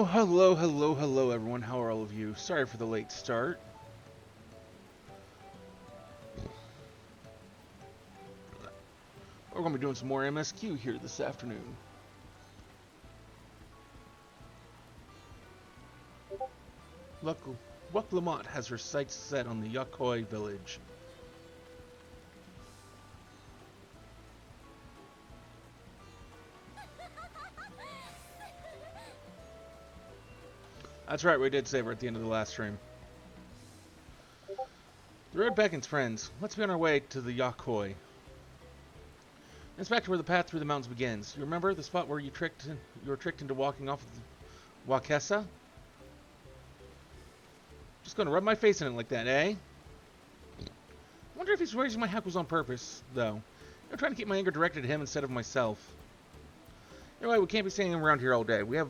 Oh, hello, everyone. How are all of you? Sorry for the late start. We're going to be doing some more MSQ here this afternoon. Luck Lamont has her sights set on the Yakoi village. That's right, we did save her at the end of the last stream. The road beckons, friends. Let's be on our way to the Yakoi. It's back to where the path through the mountains begins. You remember the spot where you were tricked into walking off of the Wakesa? Just gonna rub my face in it like that, eh? I wonder if he's raising my hackles on purpose, though. I'm trying to keep my anger directed at him instead of myself. Anyway, we can't be standing around here all day. We have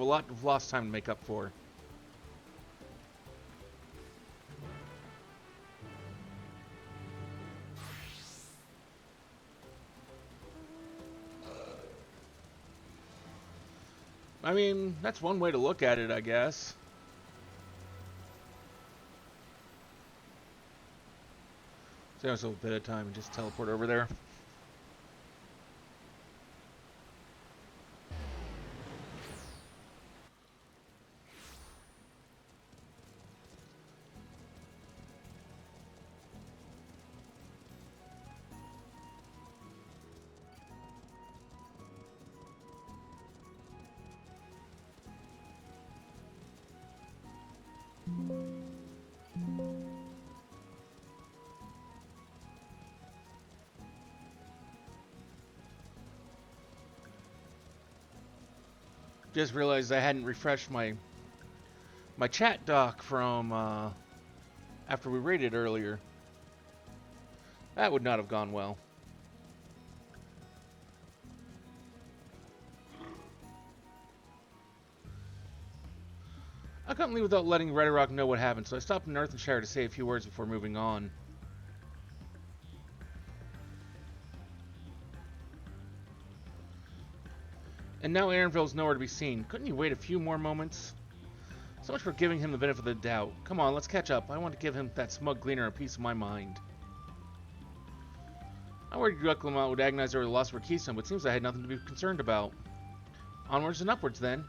a lot of lost time to make up for. I mean, that's one way to look at it, I guess. Save us a bit of time and just teleport over there. Just realized I hadn't refreshed my chat doc from after we raided earlier. That would not have gone well. I couldn't leave without letting Red Rock know what happened, so I stopped in Earthenshire to say a few words before moving on. And now Aaronville's nowhere to be seen. Couldn't you wait a few more moments? So much for giving him the benefit of the doubt. Come on, let's catch up. I want to give him, that smug gleaner, a piece of my mind. I worried Lamont would agonize over the loss of her keystone, but it seems I had nothing to be concerned about. Onwards and upwards, then.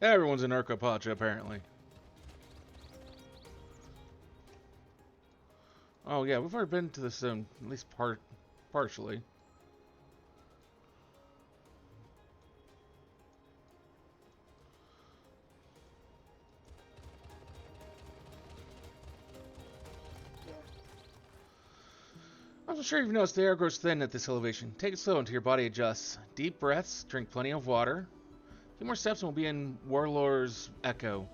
Everyone's in Urkapacha, apparently. Oh, yeah, we've already been to this zone, at least partially. I'm sure you've noticed the air grows thin at this elevation. Take it slow until your body adjusts. Deep breaths, drink plenty of water. A few more steps and we'll be in Warlord's Echo.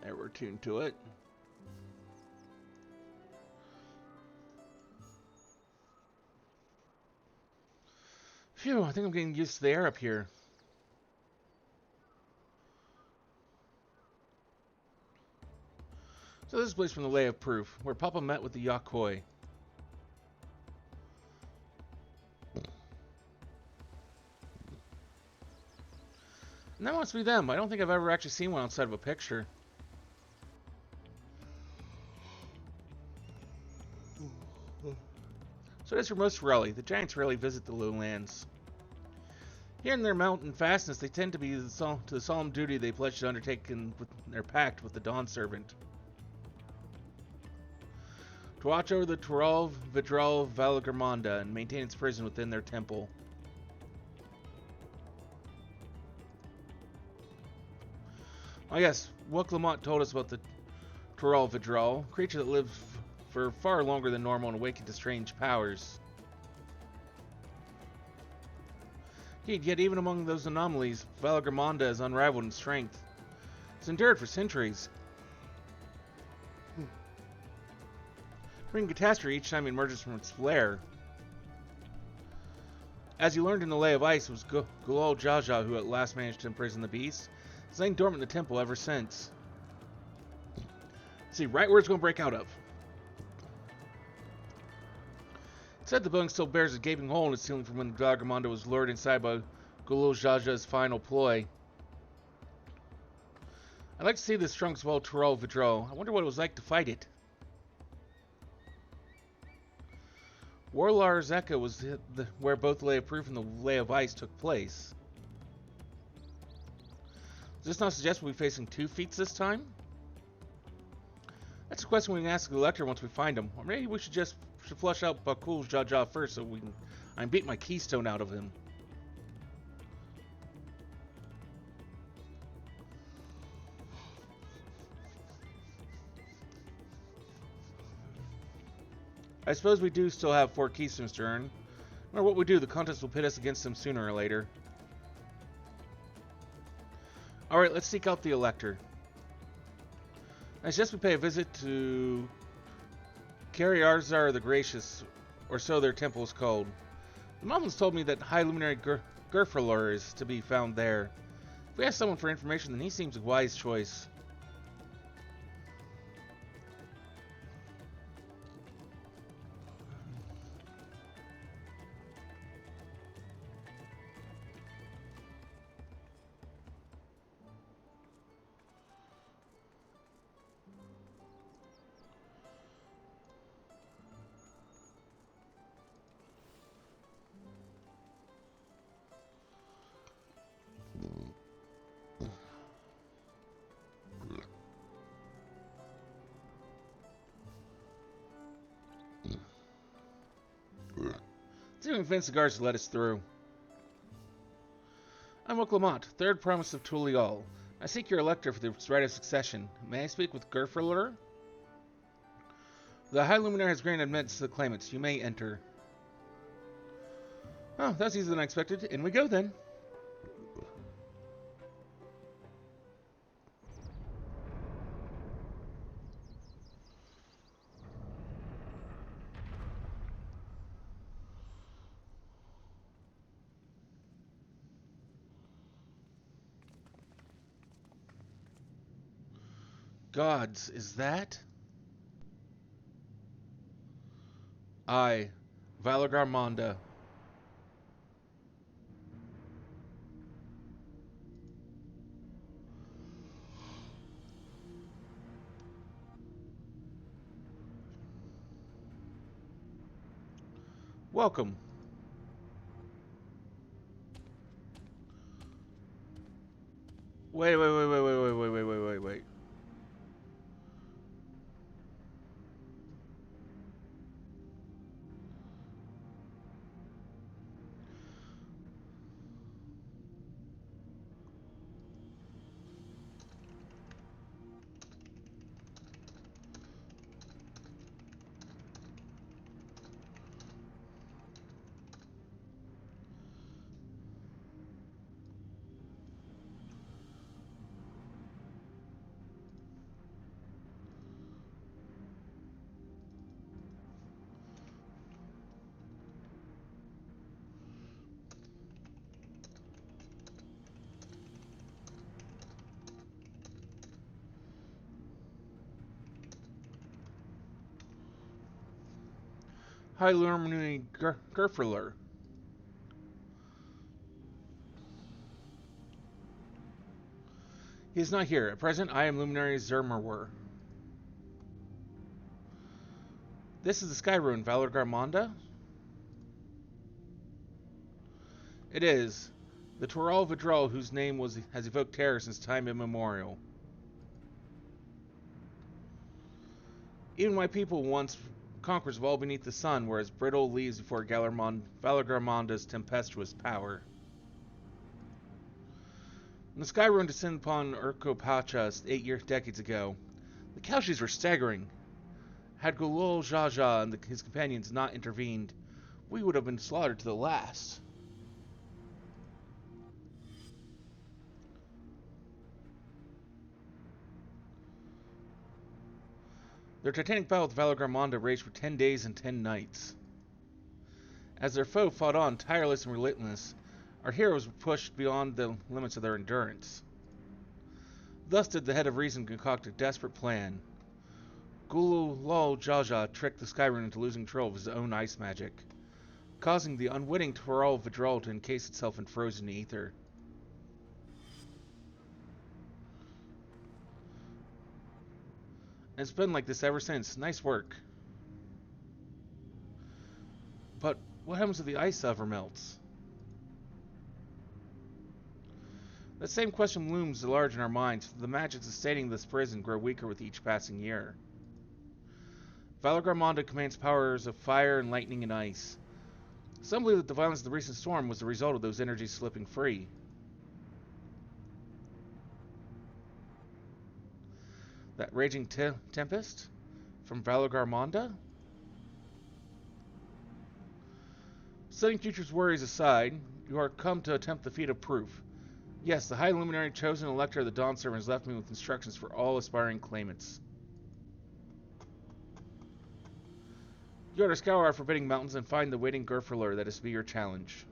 There, we're tuned to it. Phew, I think I'm getting used to the air up here. So this is a place from the Lay of Proof, where Papa met with the Yakoi. And that must be them. I don't think I've ever actually seen one outside of a picture. So it is for most Forelli. The giants rarely visit the lowlands. Here in their mountain fastness, they tend to be to the solemn duty they pledged to undertake with their pact with the Dawn Servant. To watch over the Tural Vidral Valagarmonda and maintain its prison within their temple. Oh yes, what Clement told us about the Tural Vidral, creature that lives for far longer than normal and awakened to strange powers. Yet even among those anomalies, Valagarmonda is unrivaled in strength. It's endured for centuries. Bringing catastrophe each time it emerges from its lair. As you learned in the Lay of Ice, it was Gulal Jaja who at last managed to imprison the beast. It's lain dormant in the temple ever since. Let's see, right where it's going to break out of. It said the building still bears a gaping hole in its ceiling from when Valagarmonda was lured inside by Gulal Jaja's final ploy. I'd like to see this trunk swell Tural Vidral. I wonder what it was like to fight it. Warlar Zeka was where both the Lay of Proof and the Lay of Ice took place. Does this not suggest we'll be facing 2 feats this time? That's a question we can ask the Elector once we find him. Or maybe we should flush out Bakul Jaja first so I can beat my keystone out of him. I suppose we do still have 4 keystones to earn. No matter what we do, the contest will pit us against them sooner or later. Alright, let's seek out the Elector. I suggest we pay a visit to Kariarzar the Gracious, or so their temple is called. The Moblins told me that High Luminary Gerfralur is to be found there. If we ask someone for information, then he seems a wise choice. See if we can convince the guards to let us through. I'm Clement, 3rd Promise of Tulial. I seek your Elector for the right of succession. May I speak with Gerfralur? The High Luminary has granted admittance to the claimants. You may enter. Oh, that's easier than I expected. In we go then. Gods, is that? I, Valagarmonda. Welcome. Wait. High Luminary Gerfralur. He is not here. At present, I am Luminary Zermerwer. This is the Sky Ruin, Valor Garmonda? It is. The Toral Vidral, whose name has evoked terror since time immemorial. Even my people, once conquerors of all beneath the sun, were as brittle leaves before Valor Garmonda's tempestuous power. When the Sky Ruin descended upon Urko Pacha 8 decades ago, the casualties were staggering. Had Golol Jaja and his companions not intervened, we would have been slaughtered to the last. Their titanic battle with Valor Garmonda raged for 10 days and 10 nights. As their foe fought on, tireless and relentless, our heroes were pushed beyond the limits of their endurance. Thus did the head of reason concoct a desperate plan. Golol Jaja tricked the Sky Ruin into losing control of his own ice magic, causing the unwitting Toral Vidral to encase itself in frozen ether. And it's been like this ever since. Nice work. But what happens if the ice ever melts? That same question looms large in our minds. The magic sustaining this prison grow weaker with each passing year. Valor Garmonda commands powers of fire and lightning and ice. Some believe that the violence of the recent storm was the result of those energies slipping free. That raging tempest? From Valor Garmonda? Setting Future's worries aside, you are come to attempt the feat of proof. Yes, the High Luminary chosen Elector of the Dawn Servant has left me with instructions for all aspiring claimants. You are to scour our forbidding mountains and find the waiting Gerfurler that is to be your challenge.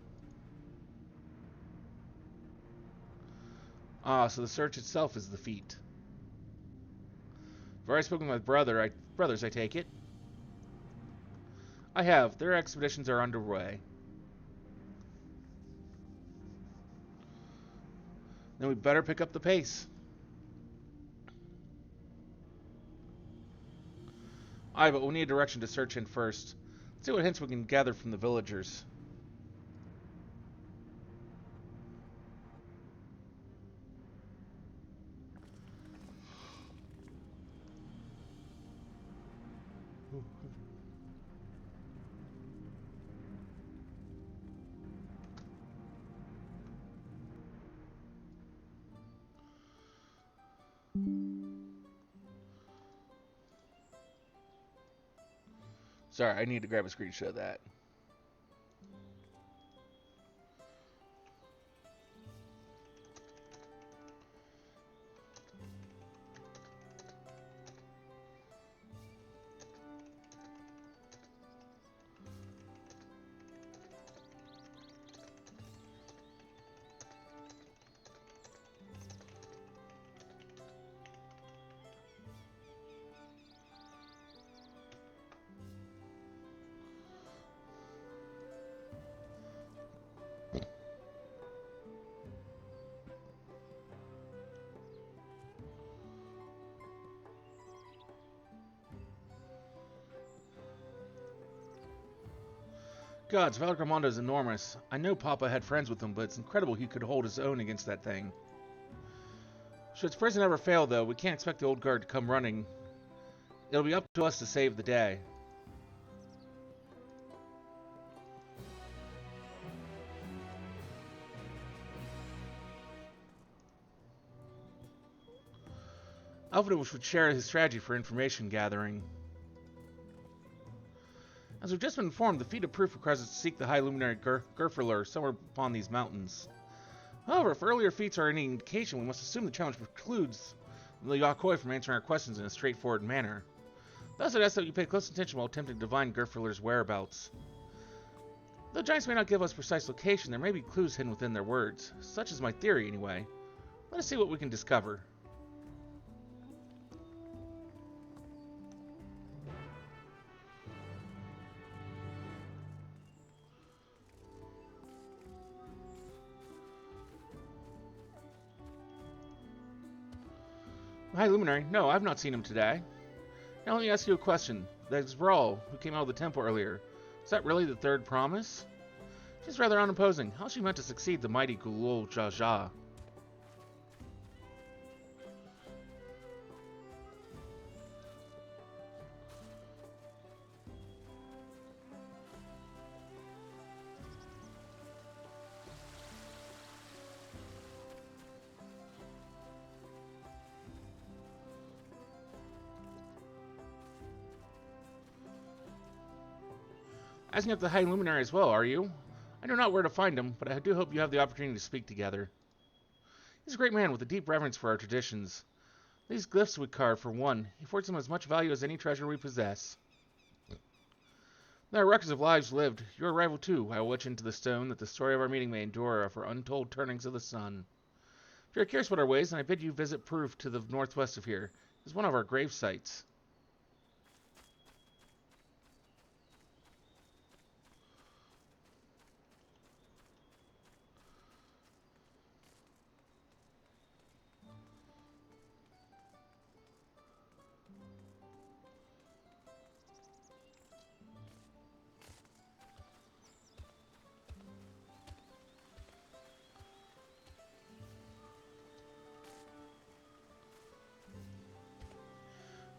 Ah, so the search itself is the feat. I've already spoken with my brothers, I take it. I have. Their expeditions are underway. Then we better pick up the pace. Aye, but we need a direction to search in first. Let's see what hints we can gather from the villagers. Sorry, I need to grab a screenshot of that. Gods, Valor Garmonda is enormous. I know Papa had friends with him, but it's incredible he could hold his own against that thing. Should its prison ever fail, though, we can't expect the old guard to come running. It'll be up to us to save the day. Alphados would share his strategy for information gathering. As we've just been informed, the feat of proof requires us to seek the High Luminary Gerfurler somewhere upon these mountains. However, if earlier feats are any indication, we must assume the challenge precludes the Yakoi from answering our questions in a straightforward manner. Thus, I'd ask that you pay close attention while attempting to divine Gerfurler's whereabouts. Though giants may not give us precise location, there may be clues hidden within their words. Such is my theory, anyway. Let us see what we can discover. High Luminary? No, I've not seen him today. Now let me ask you a question. that Zbrawl, who came out of the temple earlier. Is that really the third promise? She's rather unimposing. How she meant to succeed the mighty Gulul Jaja? Asking up the High Luminary as well, are you? I know not where to find him, but I do hope you have the opportunity to speak together. He's a great man with a deep reverence for our traditions. These glyphs we carve, for one, he affords them as much value as any treasure we possess. There are records of lives lived. Your arrival, too, I will etch into the stone that the story of our meeting may endure for untold turnings of the sun. If you are curious about our ways, then I bid you visit Proof to the northwest of here. It is one of our grave sites.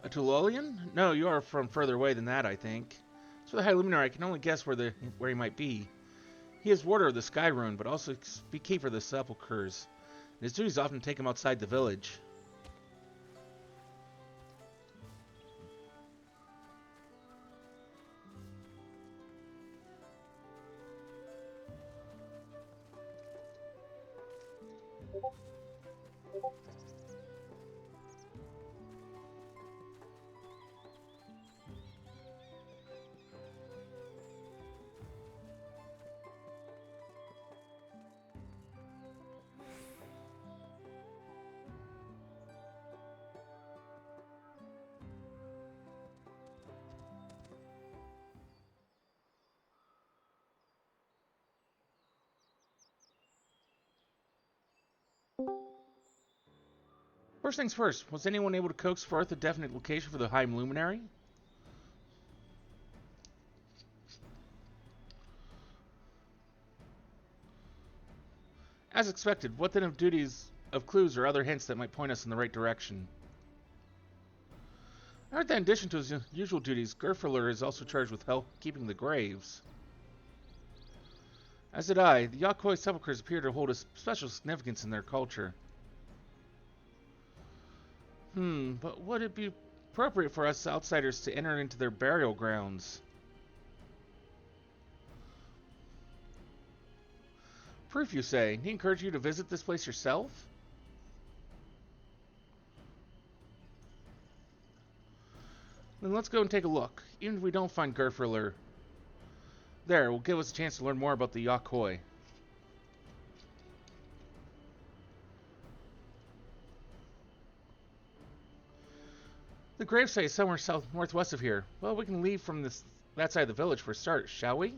A Tulolian? No, you are from further away than that, I think. So the High Luminary, I can only guess where he might be. He is warder of the Sky Rune, but also keeper of the sepulchres. And his duties often take him outside the village. First things first, was anyone able to coax forth a definite location for the High Luminary? As expected, what then of duties, of clues or other hints that might point us in the right direction? I heard that in addition to his usual duties, Gerfurler is also charged with keeping the graves. As did I. The Yakoi sepulchres appear to hold a special significance in their culture. But would it be appropriate for us outsiders to enter into their burial grounds? Proof, you say? He encouraged you to visit this place yourself? Then let's go and take a look. Even if we don't find Gerfurler, there will give us a chance to learn more about the Yakoi. The gravesite is somewhere northwest of here. Well, we can leave from that side of the village for a start, shall we?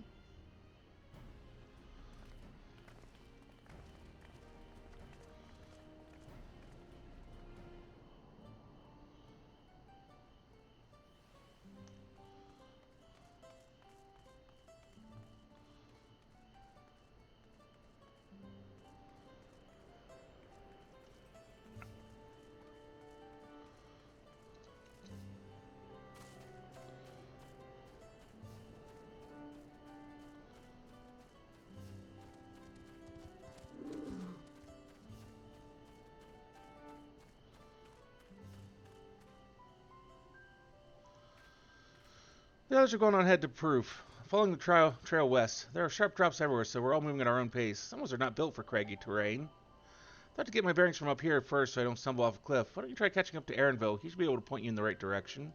The others are going on ahead to Proof. Following the trail west, there are sharp drops everywhere, so we're all moving at our own pace. Some of us are not built for craggy terrain. I have to get my bearings from up here first so I don't stumble off a cliff. Why don't you try catching up to Aaronville? He should be able to point you in the right direction.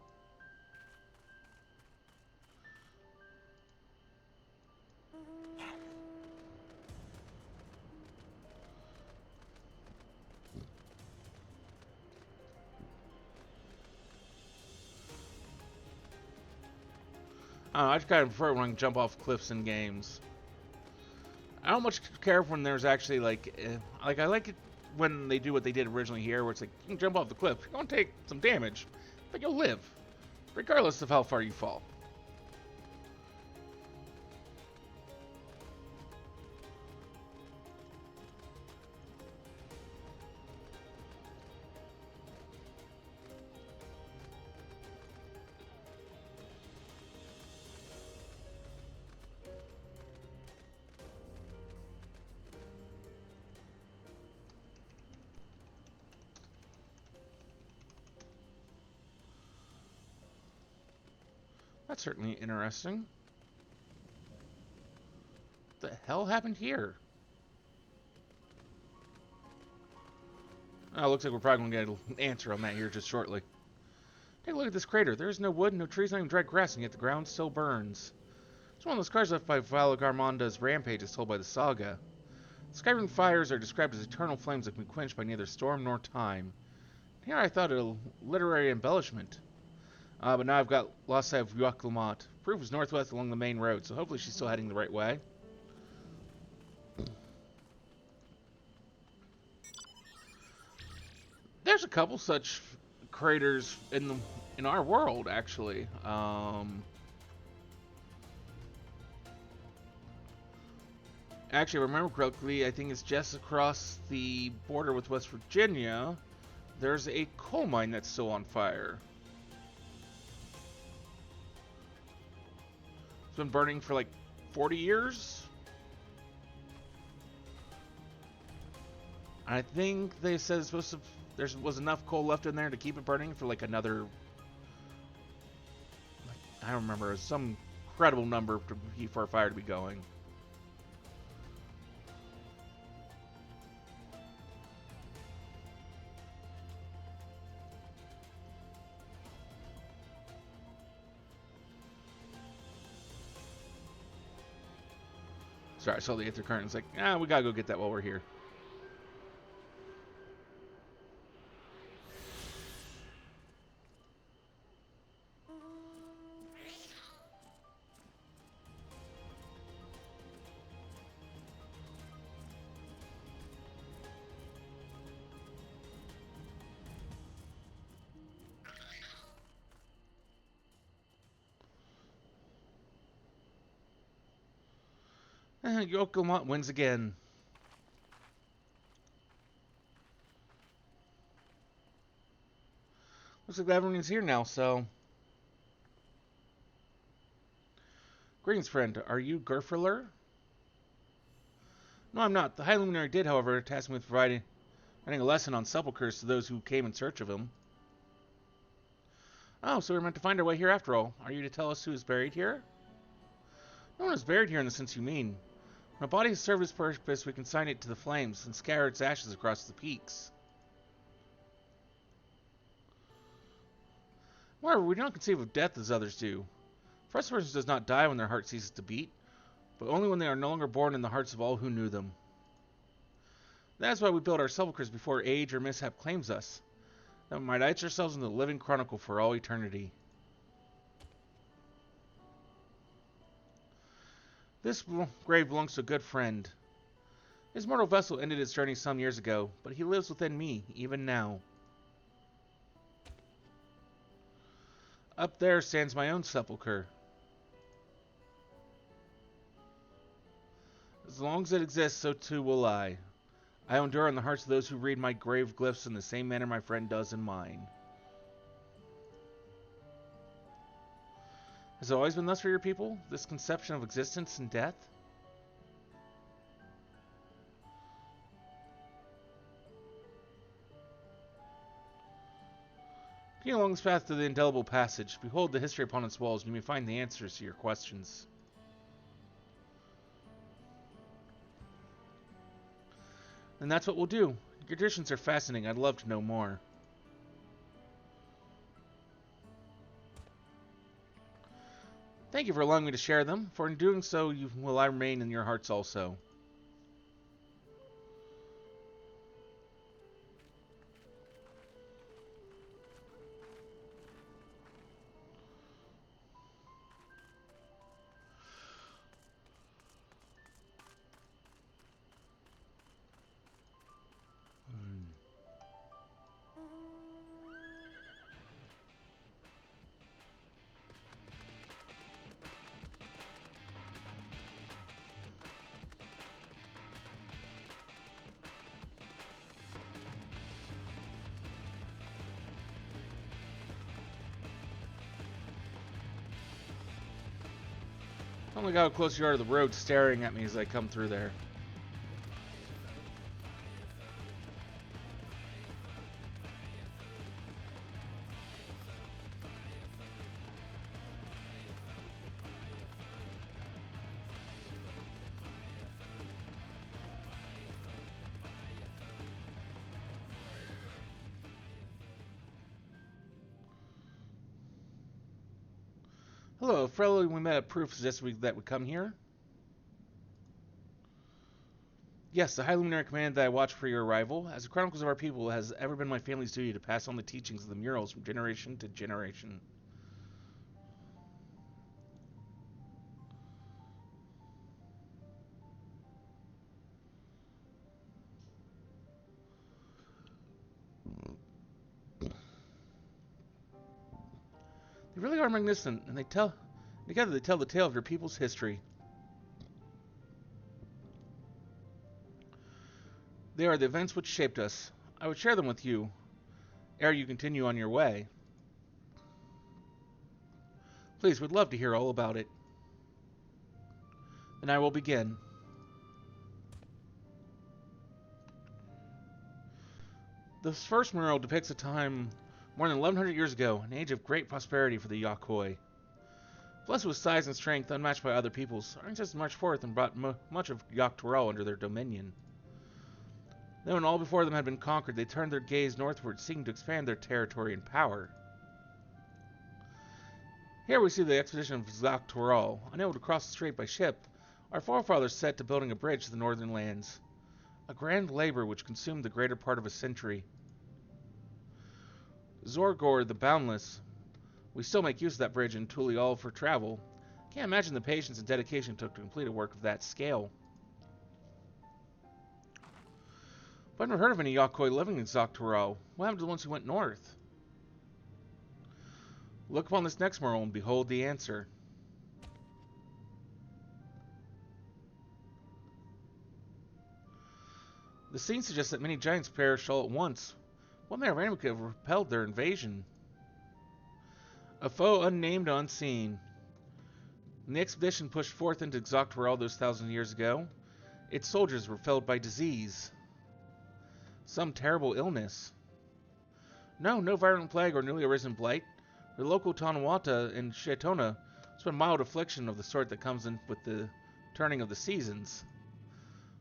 I just kind of prefer when I can jump off cliffs in games. I don't much care when there's actually like I like it when they do what they did originally here, where it's like you can jump off the cliff, you're gonna take some damage, but you'll live. regardless of how far you fall. That's certainly interesting. What the hell happened here? Oh, looks like we're probably going to get an answer on that here just shortly. Take a look at this crater. There is no wood, no trees, not even dry grass, and yet the ground still burns. It's one of the scars left by Valagarmonda's rampage as told by the saga. The Skyrim fires are described as eternal flames that can be quenched by neither storm nor time. Here I thought it a literary embellishment. But now I've got lost sight of Yuaklamat. Proof is northwest along the main road, so hopefully she's still heading the right way. There's a couple such craters in our world, actually. Actually, if I remember correctly, I think it's just across the border with West Virginia. There's a coal mine that's still on fire. It's been burning for like 40 years. I think they said it's supposed to. There was enough coal left in there to keep it burning for like another. I don't remember. Some incredible number for a fire to be going. Sorry, I saw the Aether current. It's like, we gotta go get that while we're here. Yokomat wins again. Looks like everyone's here now, so... Greetings, friend. Are you Gerferler? No, I'm not. The High Luminary did, however, task me with providing a lesson on sepulchres to those who came in search of him. Oh, so we're meant to find our way here after all. Are you to tell us who is buried here? No one is buried here in the sense you mean. When a body has served its purpose, we consign it to the flames and scatter its ashes across the peaks. However, we do not conceive of death as others do. For us, a person does not die when their heart ceases to beat, but only when they are no longer born in the hearts of all who knew them. That is why we build our sepulchres before age or mishap claims us, that we might etch ourselves in the living chronicle for all eternity. This grave belongs to a good friend. His mortal vessel ended its journey some years ago, but he lives within me, even now. Up there stands my own sepulchre. As long as it exists, so too will I. I endure in the hearts of those who read my grave glyphs in the same manner my friend does in mine. Has it always been thus for your people, this conception of existence and death? Continue along this path to the indelible passage. Behold the history upon its walls, and you may find the answers to your questions. And that's what we'll do. Your traditions are fascinating. I'd love to know more. Thank you for allowing me to share them, for in doing so, will I remain in your hearts also. Oh my god, how close you are to the road staring at me as I come through there. Hello, a fellow we met at Proof suggested that we come here. Yes, the High Luminary commanded that I watch for your arrival. As the chronicles of our people, it has ever been my family's duty to pass on the teachings of the murals from generation to generation. They really are magnificent, and together they tell the tale of your people's history. They are the events which shaped us. I would share them with you, ere you continue on your way. Please, we'd love to hear all about it. Then I will begin. This first mural depicts a time more than 1100 years ago, an age of great prosperity for the Yakoi. Blessed with size and strength unmatched by other peoples, our ancestors marched forth and brought much of Yaktorel under their dominion. Then when all before them had been conquered, they turned their gaze northward, seeking to expand their territory and power. Here we see the expedition of Yaktorel. Unable to cross the strait by ship, our forefathers set to building a bridge to the northern lands. A grand labor which consumed the greater part of a century. Zorgor the Boundless. We still make use of that bridge in Tulial for travel. Can't imagine the patience and dedication it took to complete a work of that scale. But I've never heard of any Yakoi living in Zoctorel. What happened to the ones who went north? Look upon this next mural and behold the answer. The scene suggests that many giants perished all at once. What manner of enemy could have repelled their invasion? A foe unnamed or unseen. When the expedition pushed forth into Xoctorel those 1,000 years ago, its soldiers were felled by disease. Some terrible illness. No virulent plague or newly arisen blight. The local Tanawata and Shetona was a mild affliction of the sort that comes in with the turning of the seasons.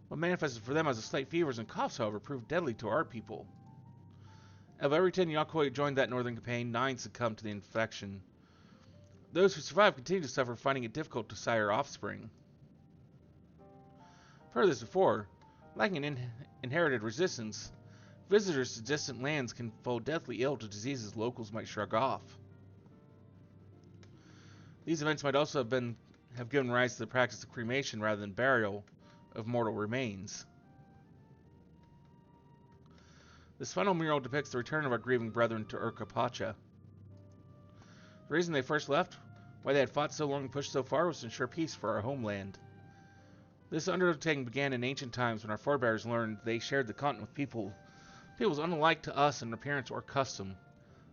What manifested for them as a slight fevers and coughs, however, proved deadly to our people. Of every 10 Yakoi who joined that northern campaign, 9 succumbed to the infection. Those who survived continue to suffer, finding it difficult to sire offspring. I've heard this before. Lacking an inherited resistance, visitors to distant lands can fall deathly ill to diseases locals might shrug off. These events might also have given rise to the practice of cremation rather than burial of mortal remains. This final mural depicts the return of our grieving brethren to Urkapacha. The reason they first left, why they had fought so long and pushed so far, was to ensure peace for our homeland. This undertaking began in ancient times when our forebears learned they shared the continent with peoples unlike to us in appearance or custom.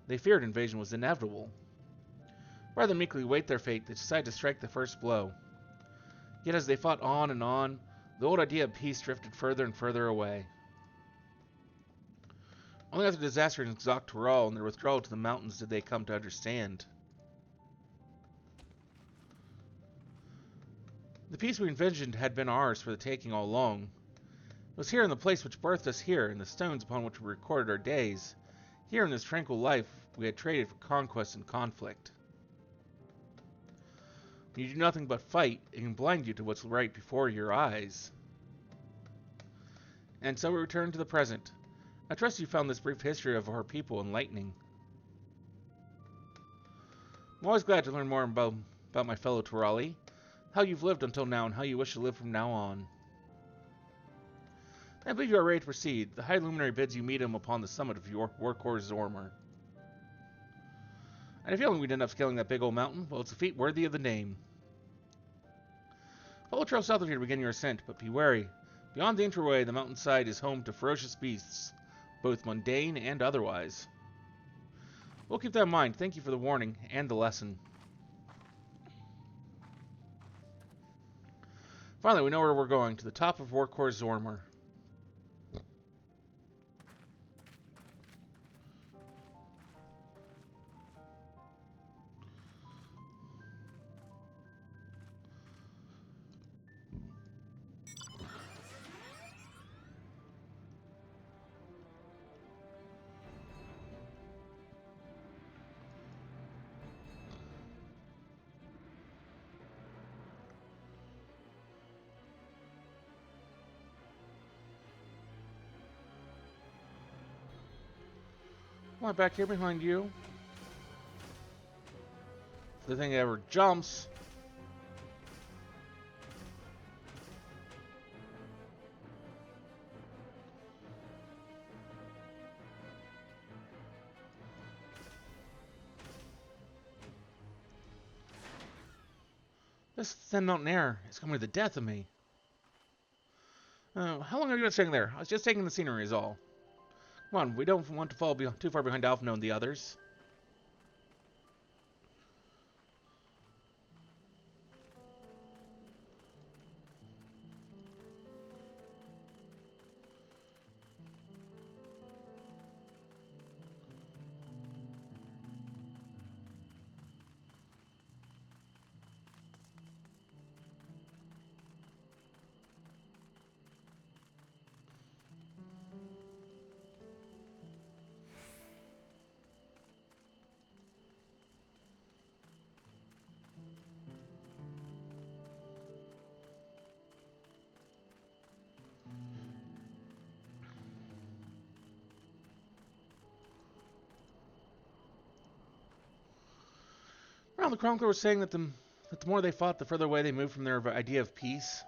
They feared invasion was inevitable. Rather than meekly wait their fate, they decided to strike the first blow. Yet as they fought on and on, the old idea of peace drifted further and further away. Only after the disaster in Xoctorel and their withdrawal to the mountains did they come to understand. The peace we envisioned had been ours for the taking all along. It was here in the place which birthed us here, in the stones upon which we recorded our days. Here in this tranquil life we had traded for conquest and conflict. When you do nothing but fight, it can blind you to what's right before your eyes. And so we return to the present. I trust you found this brief history of our people enlightening. I'm always glad to learn more about my fellow Turali, how you've lived until now and how you wish to live from now on. I believe you are ready to proceed. The High Luminary bids you meet him upon the summit of your Workhorse Zormer. I had a feeling we'd end up scaling that big old mountain. Well, it's a feat worthy of the name. Follow trail south of here to begin your ascent, but be wary. Beyond the entryway, the mountainside is home to ferocious beasts, both mundane and otherwise. We'll keep that in mind. Thank you for the warning and the lesson. Finally, we know where we're going, to the top of Warcore Zormer. Am I back here behind you? If the thing ever jumps. This thin mountain air is coming to the death of me. How long have you been sitting there? I was just taking the scenery is all. Come on, we don't want to fall too far behind Alphino and the others. Well, the chronicler was saying that the more they fought, the further away they moved from their idea of peace.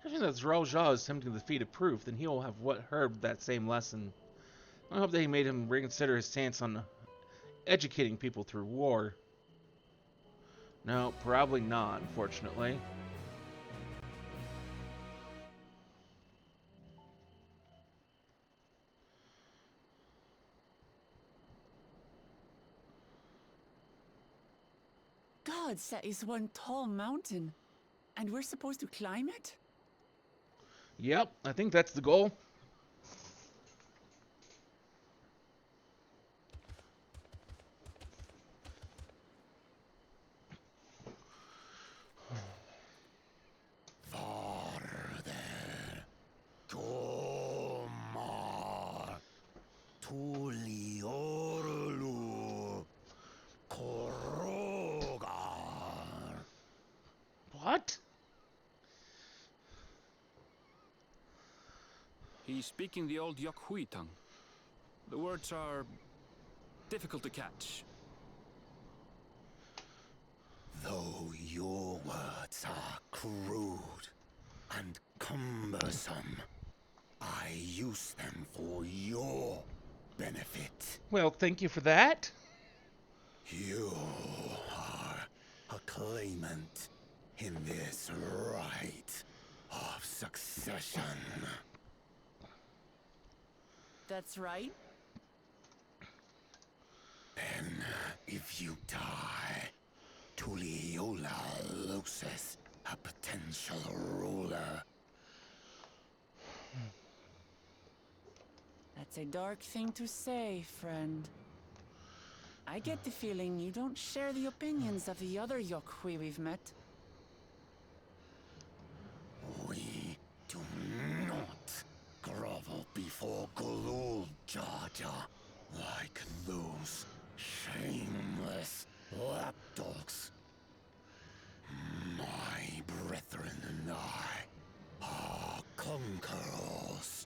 Judging that Zral Jah is attempting to defeat a proof, then he will have heard that same lesson. I hope that he made him reconsider his stance on educating people through war. No, probably not, unfortunately. Gods, that is one tall mountain. And we're supposed to climb it? Yep, I think that's the goal. Farther. Tomar. Tuliorlu. Korogar. What? He's speaking the old Yokhui tongue. The words are difficult to catch. Though your words are crude and cumbersome, I use them for your benefit. Well, thank you for that. You are a claimant in this right of succession. That's right. Then, if you die, Tuliola loses a potential ruler. That's a dark thing to say, friend. I get the feeling you don't share the opinions of the other Yokhui we've met. We do not grovel before Gulul Jaja like those shameless lapdogs. My brethren and I are conquerors,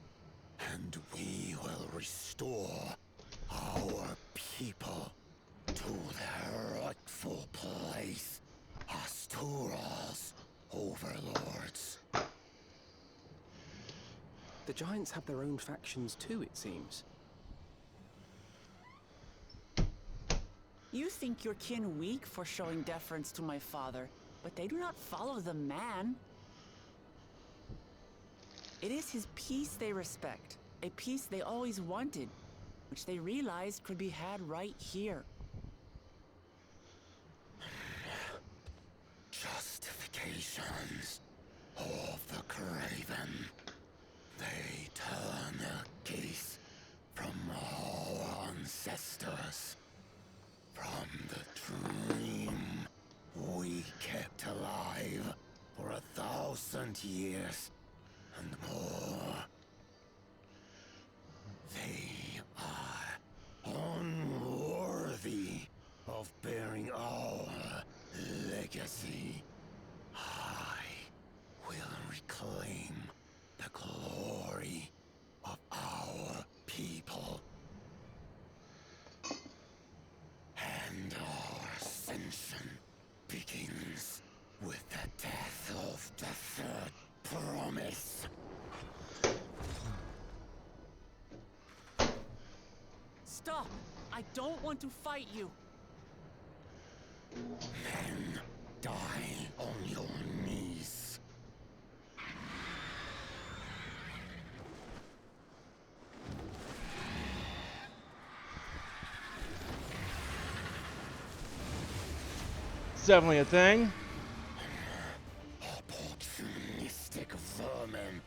and we will restore our people to their rightful place as Tural's overlords. The Giants have their own factions too, it seems. You think your kin weak for showing deference to my father, but they do not follow the man. It is his peace they respect, a peace they always wanted, which they realized could be had right here. Justifications of them. They turn their gaze from our ancestors, from the dream we kept alive for 1,000 years and more. They are unworthy of bearing our legacy. I will reclaim the glory of our people. And our ascension begins with the death of the third promise. Stop! I don't want to fight you. Men die on your knees. It's definitely a thing. Opportunistic vermin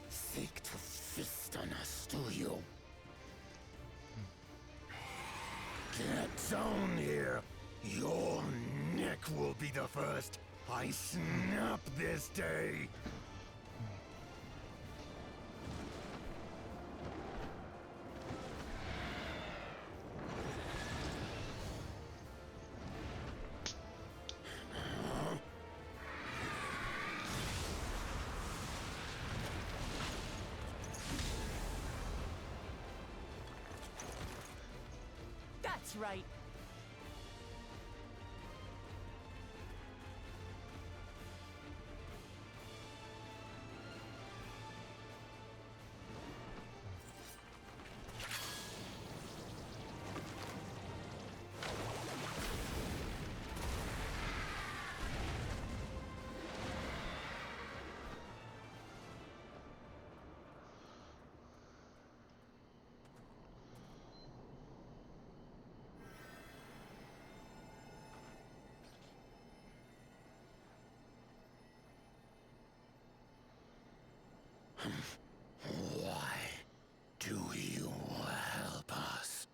seek to feast on us, do you? Get down here. Your neck will be the first I snap this day. That's right. Why do you help us?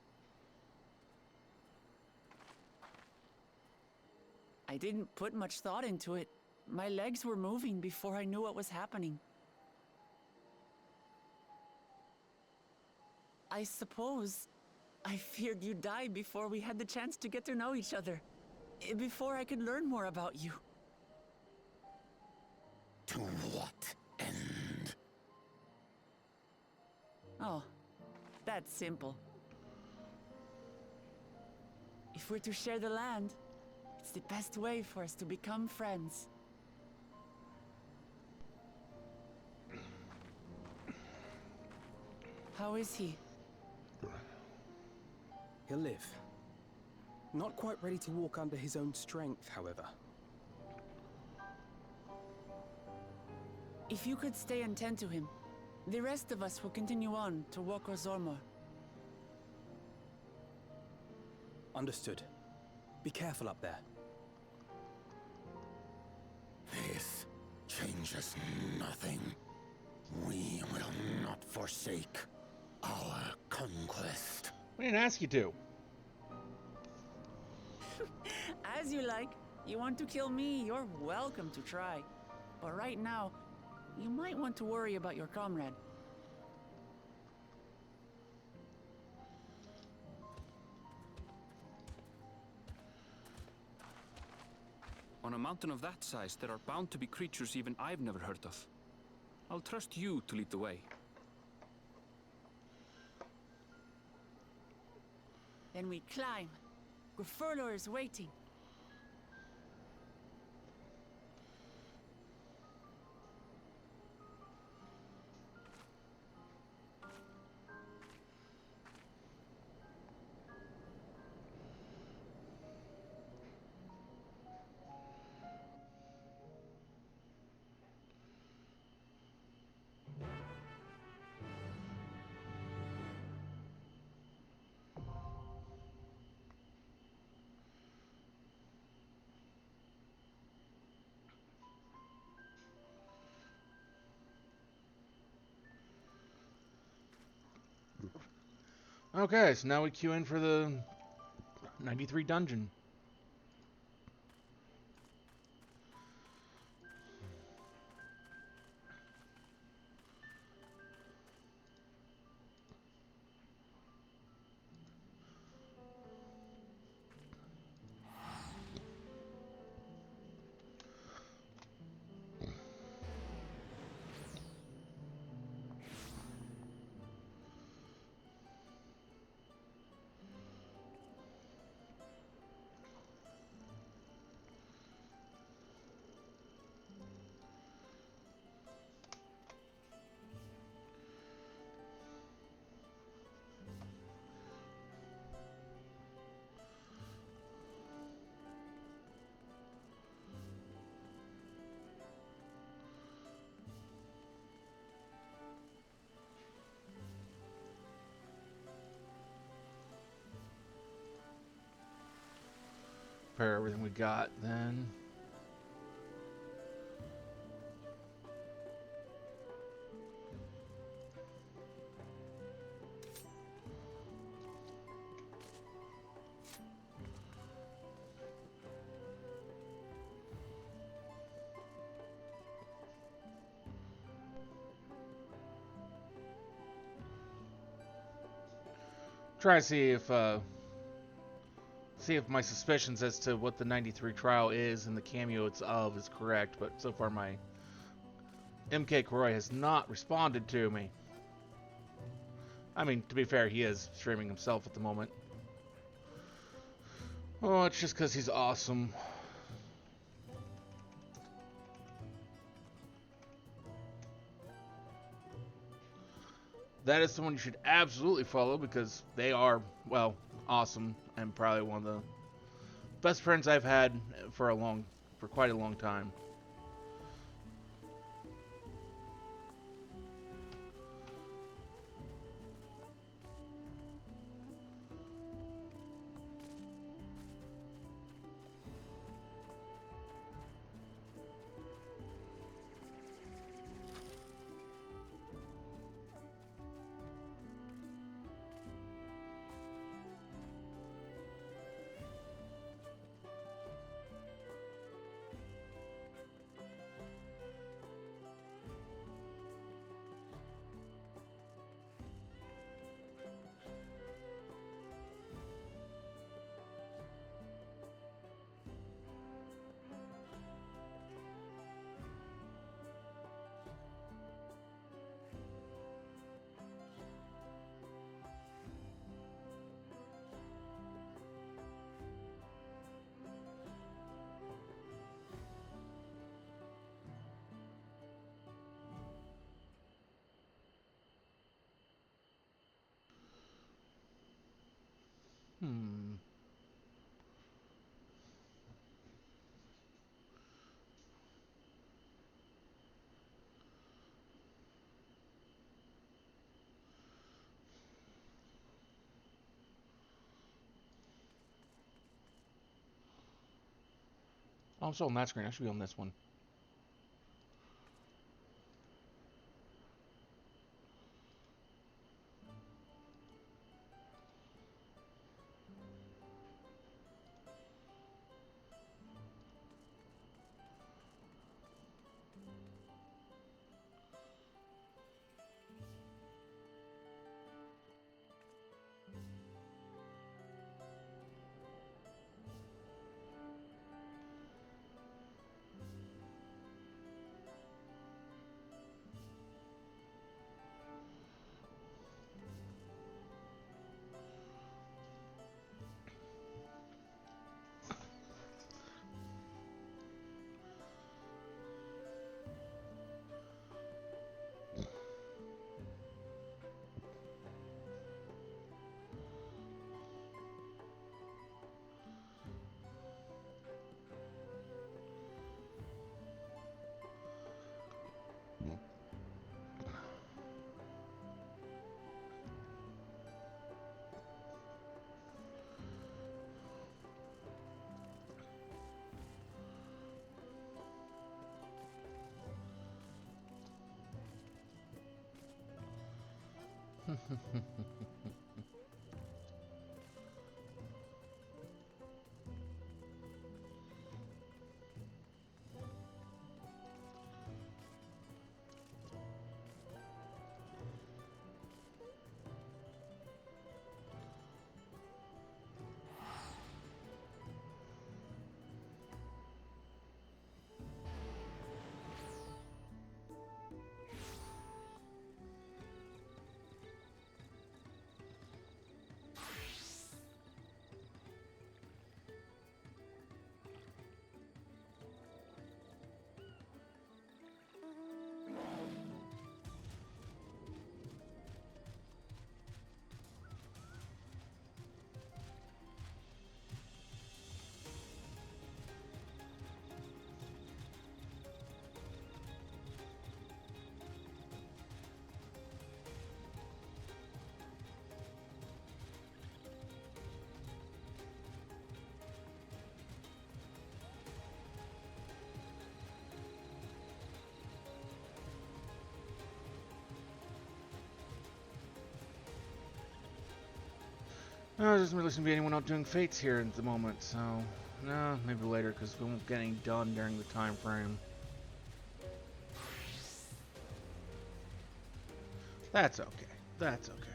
I didn't put much thought into it. My legs were moving before I knew what was happening. I suppose I feared you'd die before we had the chance to get to know each other. Before I could learn more about you. To what end? Oh, that's simple. If we're to share the land, it's the best way for us to become friends. How is he? He'll live. Not quite ready to walk under his own strength, however. If you could stay and tend to him, the rest of us will continue on to Woko Zormor. Understood. Be careful up there. This changes nothing. We will not forsake our conquest. We didn't ask you to. As you like. You want to kill me, you're welcome to try. But right now, you might want to worry about your comrade. On a mountain of that size, there are bound to be creatures even I've never heard of. I'll trust you to lead the way. Then we climb. Gufurlor is waiting. Okay, so now we queue in for the 93 dungeon. Prepare everything we got then. Try to see if my suspicions as to what the 93 trial is and the cameo it's of is correct, but so far my MK Kroy has not responded to me. I mean, to be fair, he is streaming himself at the moment. Oh, it's just because he's awesome. That is someone you should absolutely follow because they are, well, awesome and probably one of the best friends I've had for quite a long time. Oh, I'm still on that screen. I should be on this one. Oh, there doesn't really seem to be anyone out doing fates here at the moment, so... No, maybe later, because we won't get any done during the time frame. That's okay. That's okay.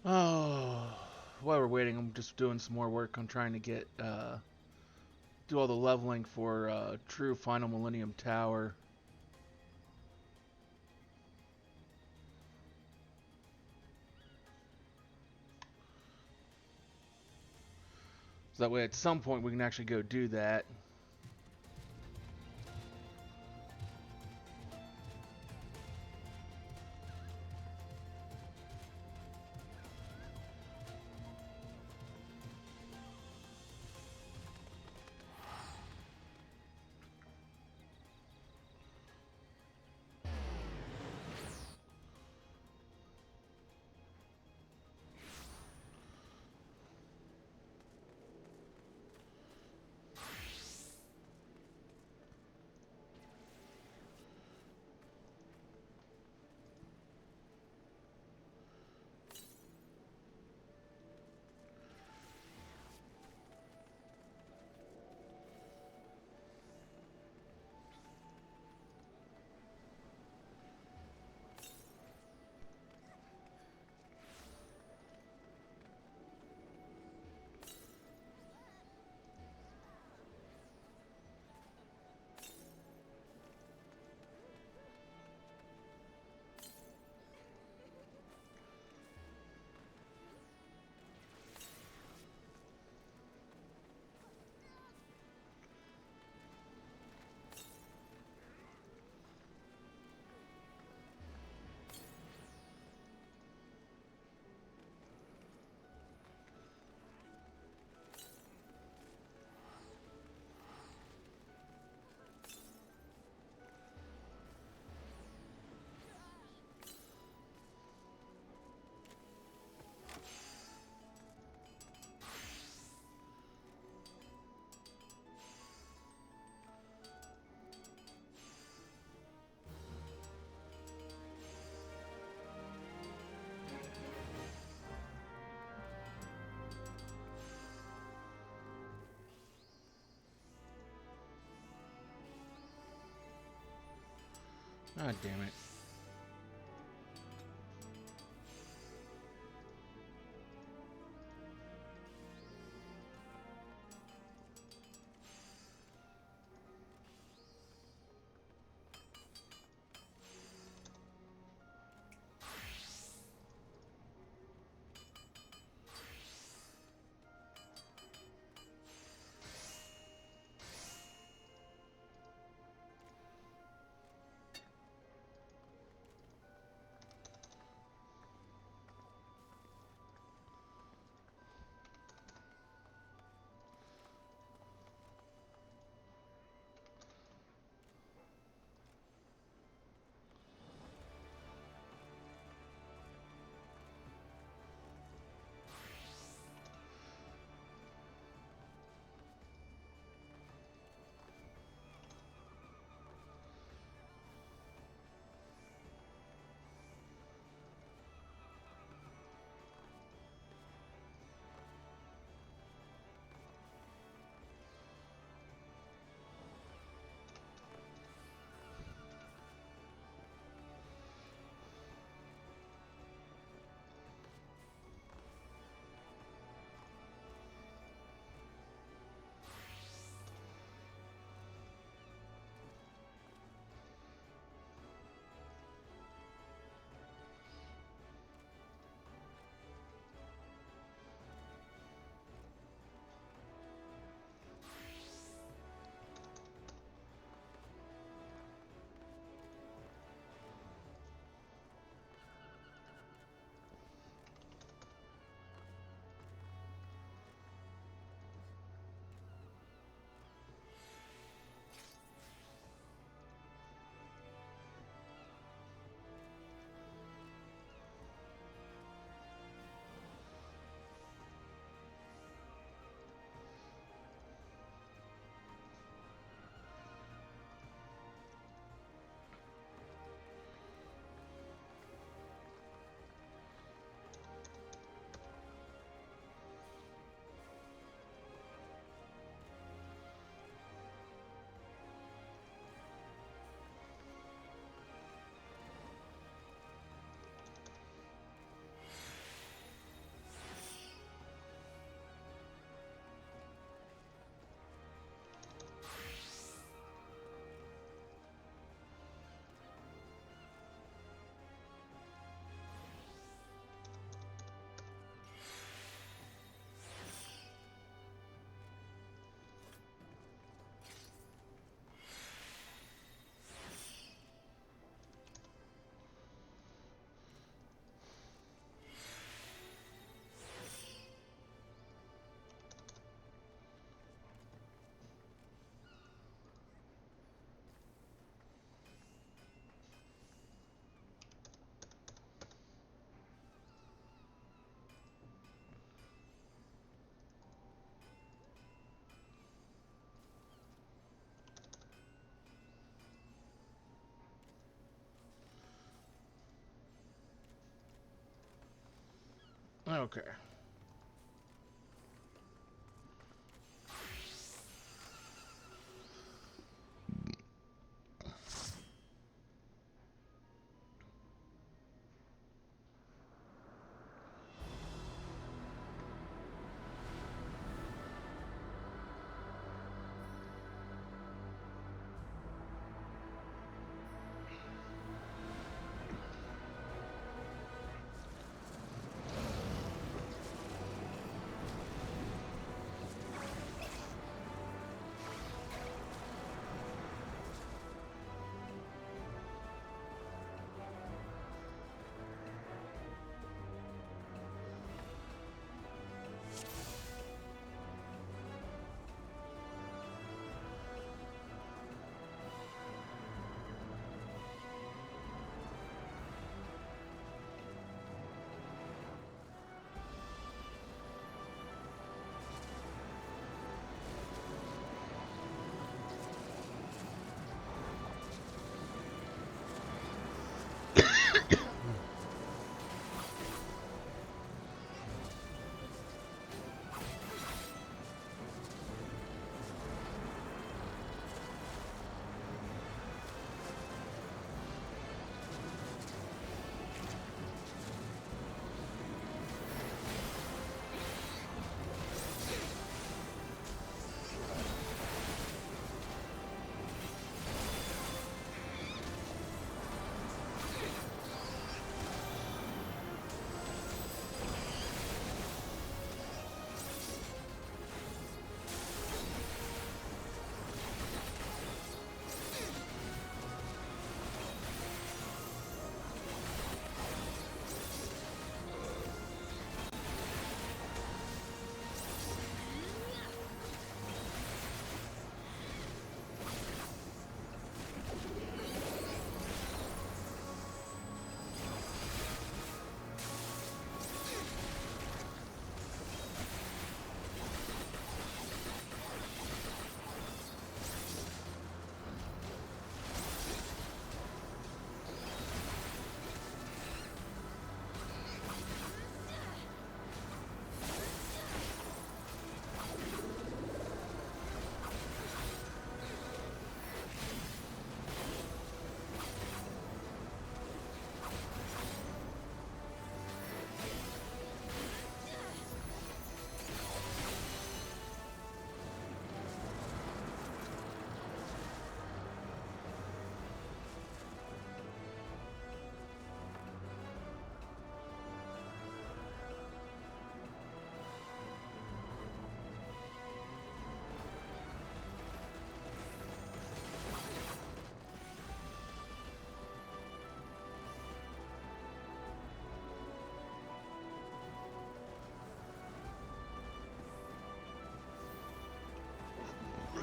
Oh, while we're waiting, I'm just doing some more work on trying to get, do all the leveling for, true Final Millennium Tower. So that way at some point we can actually go do that. Ah, damn it. Okay.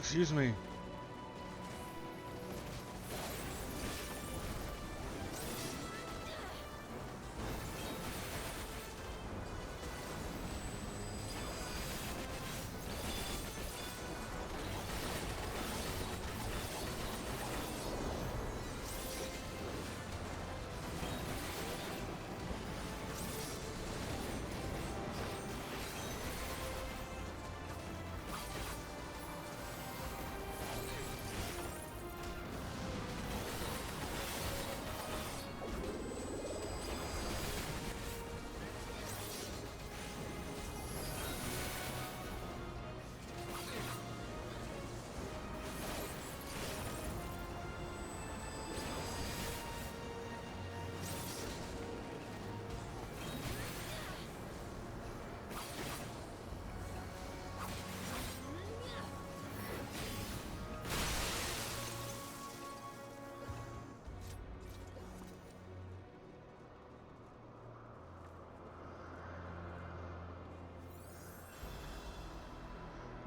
Excuse me.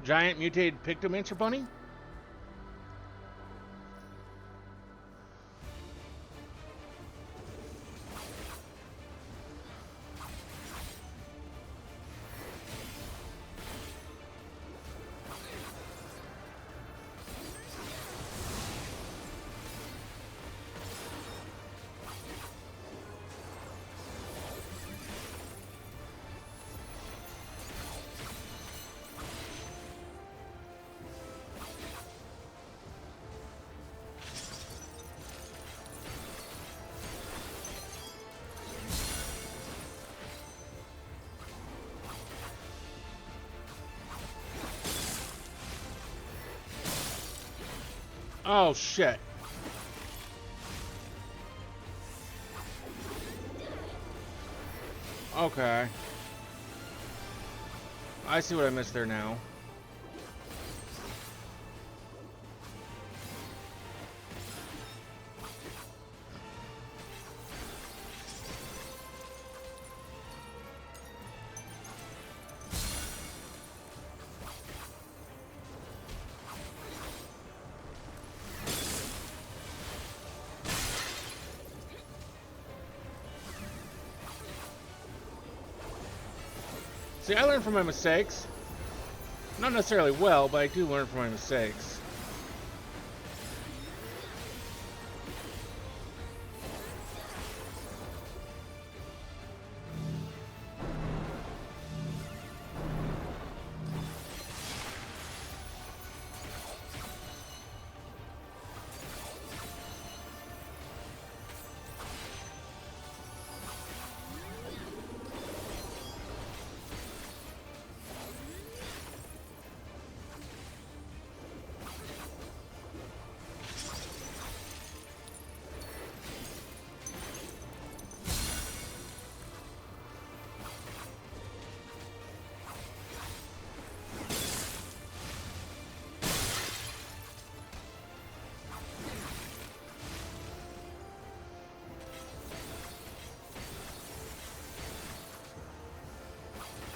Giant mutated Pictomancer bunny? Oh, shit. Okay. I see what I missed there now. See, I learn from my mistakes. Not necessarily well, but I do learn from my mistakes.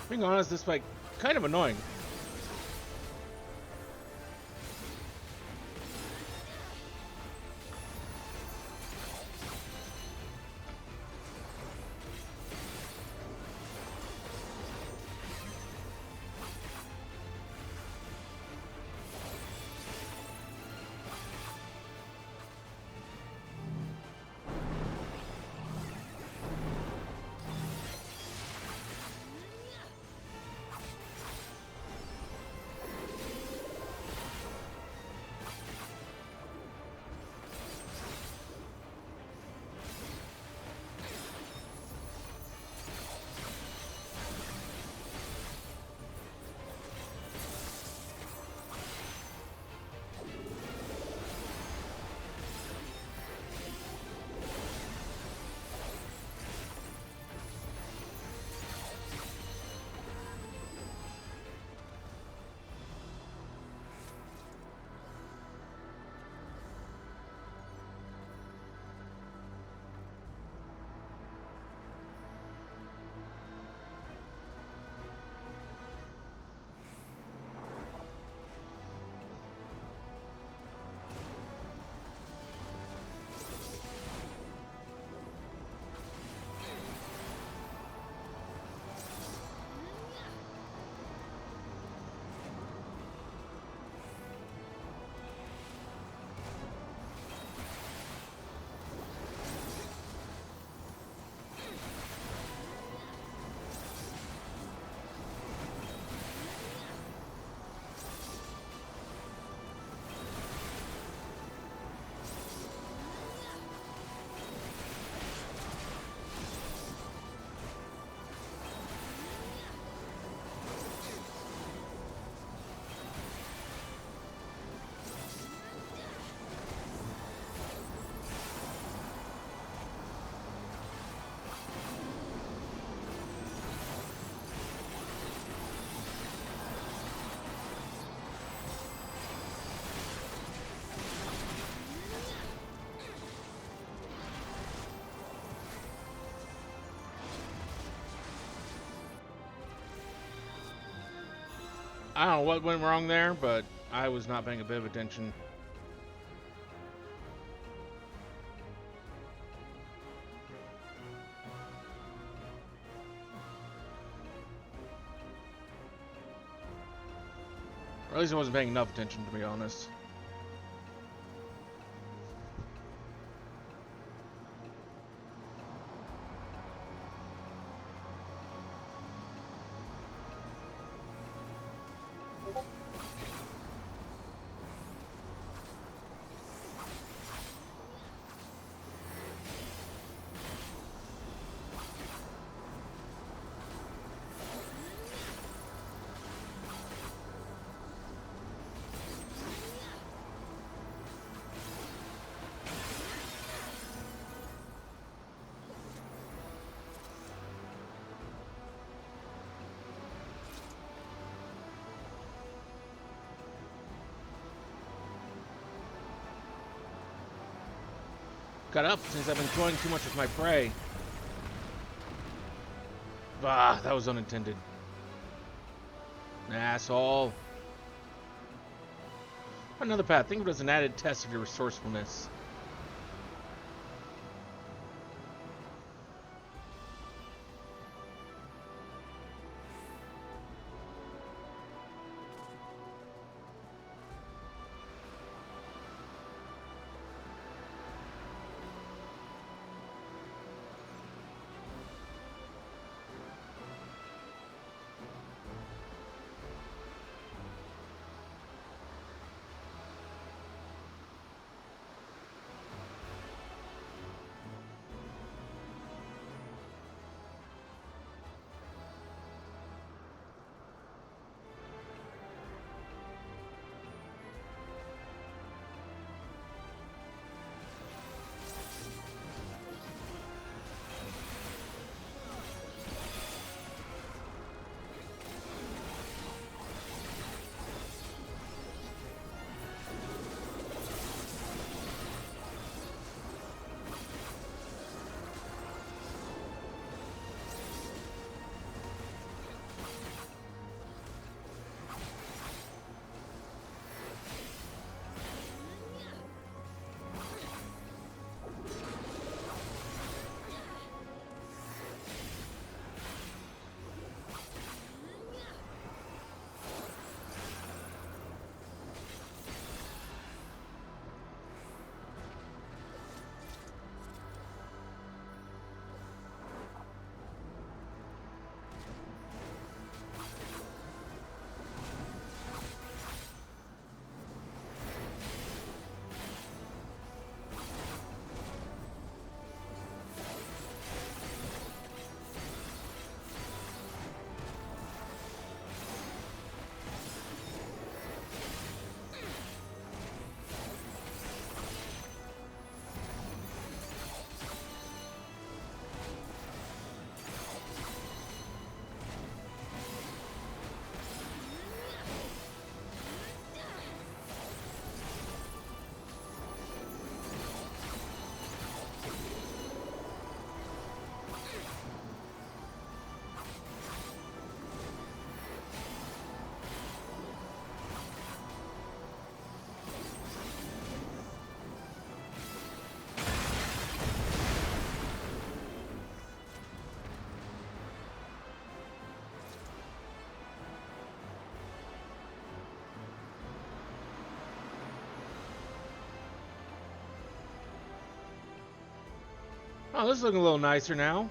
Being honest, this fight kind of annoying. I don't know what went wrong there, but I was not paying a bit of attention. Or at least I wasn't paying enough attention, to be honest. Got up since I've been toying too much with my prey. Bah, that was unintended. Asshole. Another path. Think of it as an added test of your resourcefulness. Oh, this is looking a little nicer now.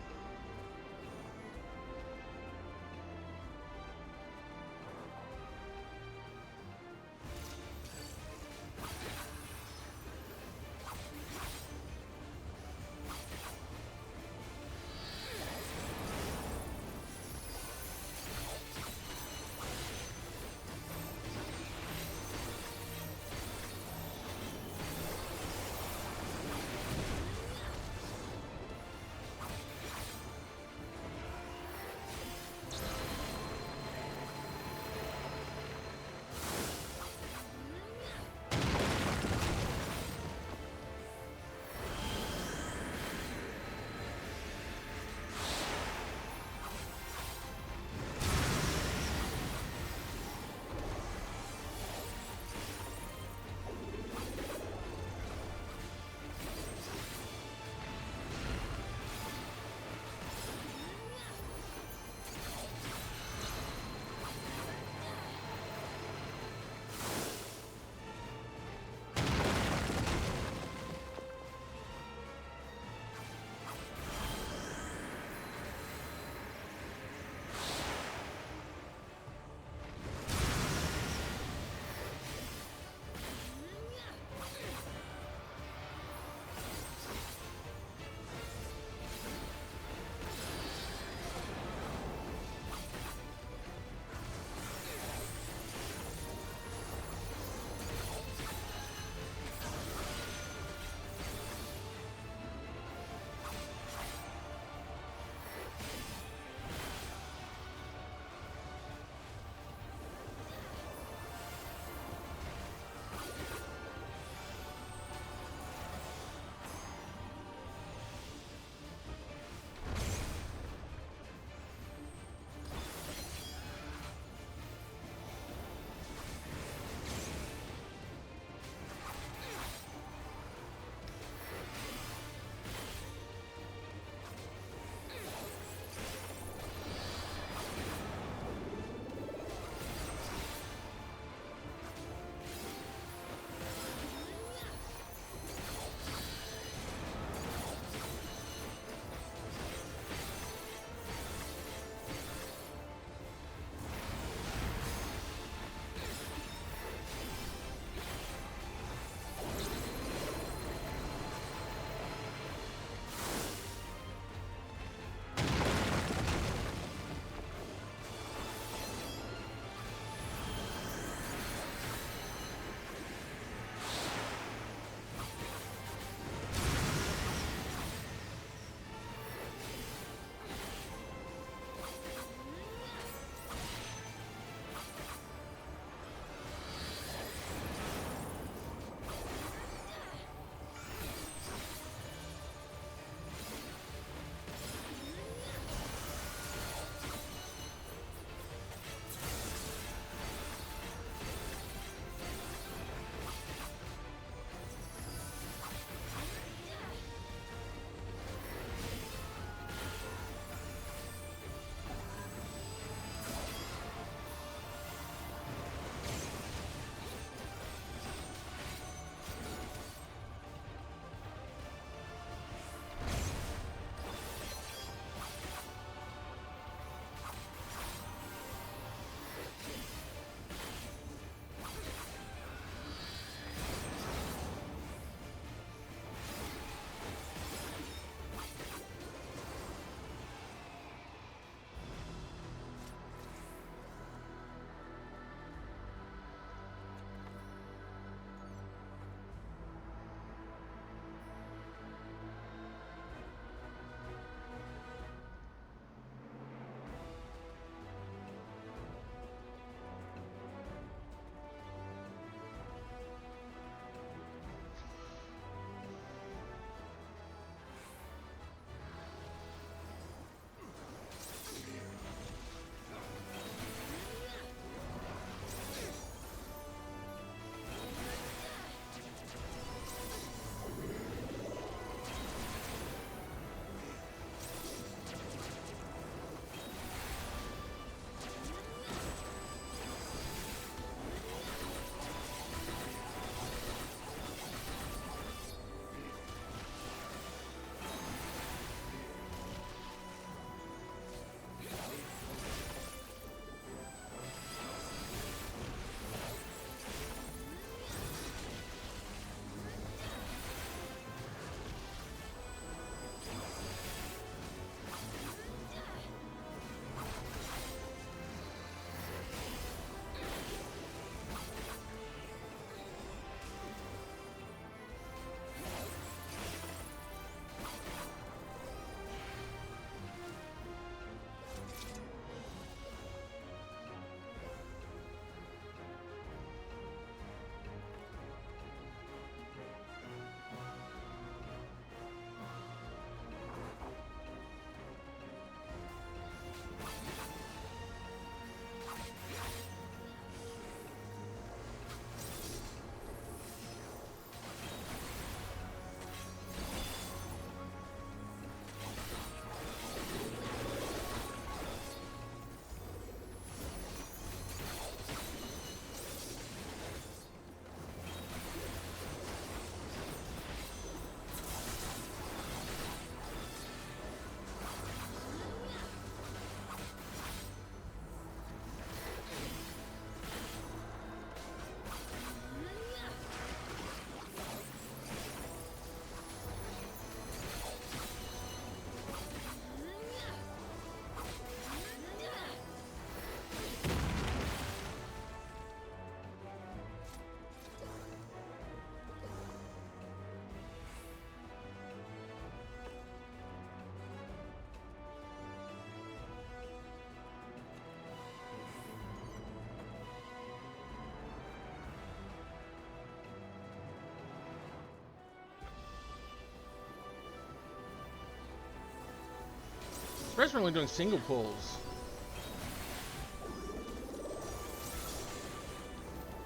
Surprised we're only doing single pulls.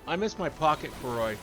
I miss my pocket Koroi.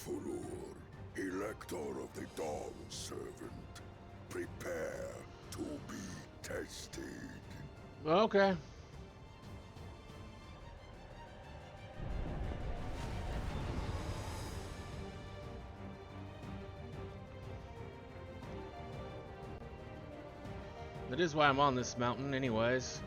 Fulur, Elector of the Dawn Servant. Prepare to be tested. Okay. That is why I'm on this mountain anyways.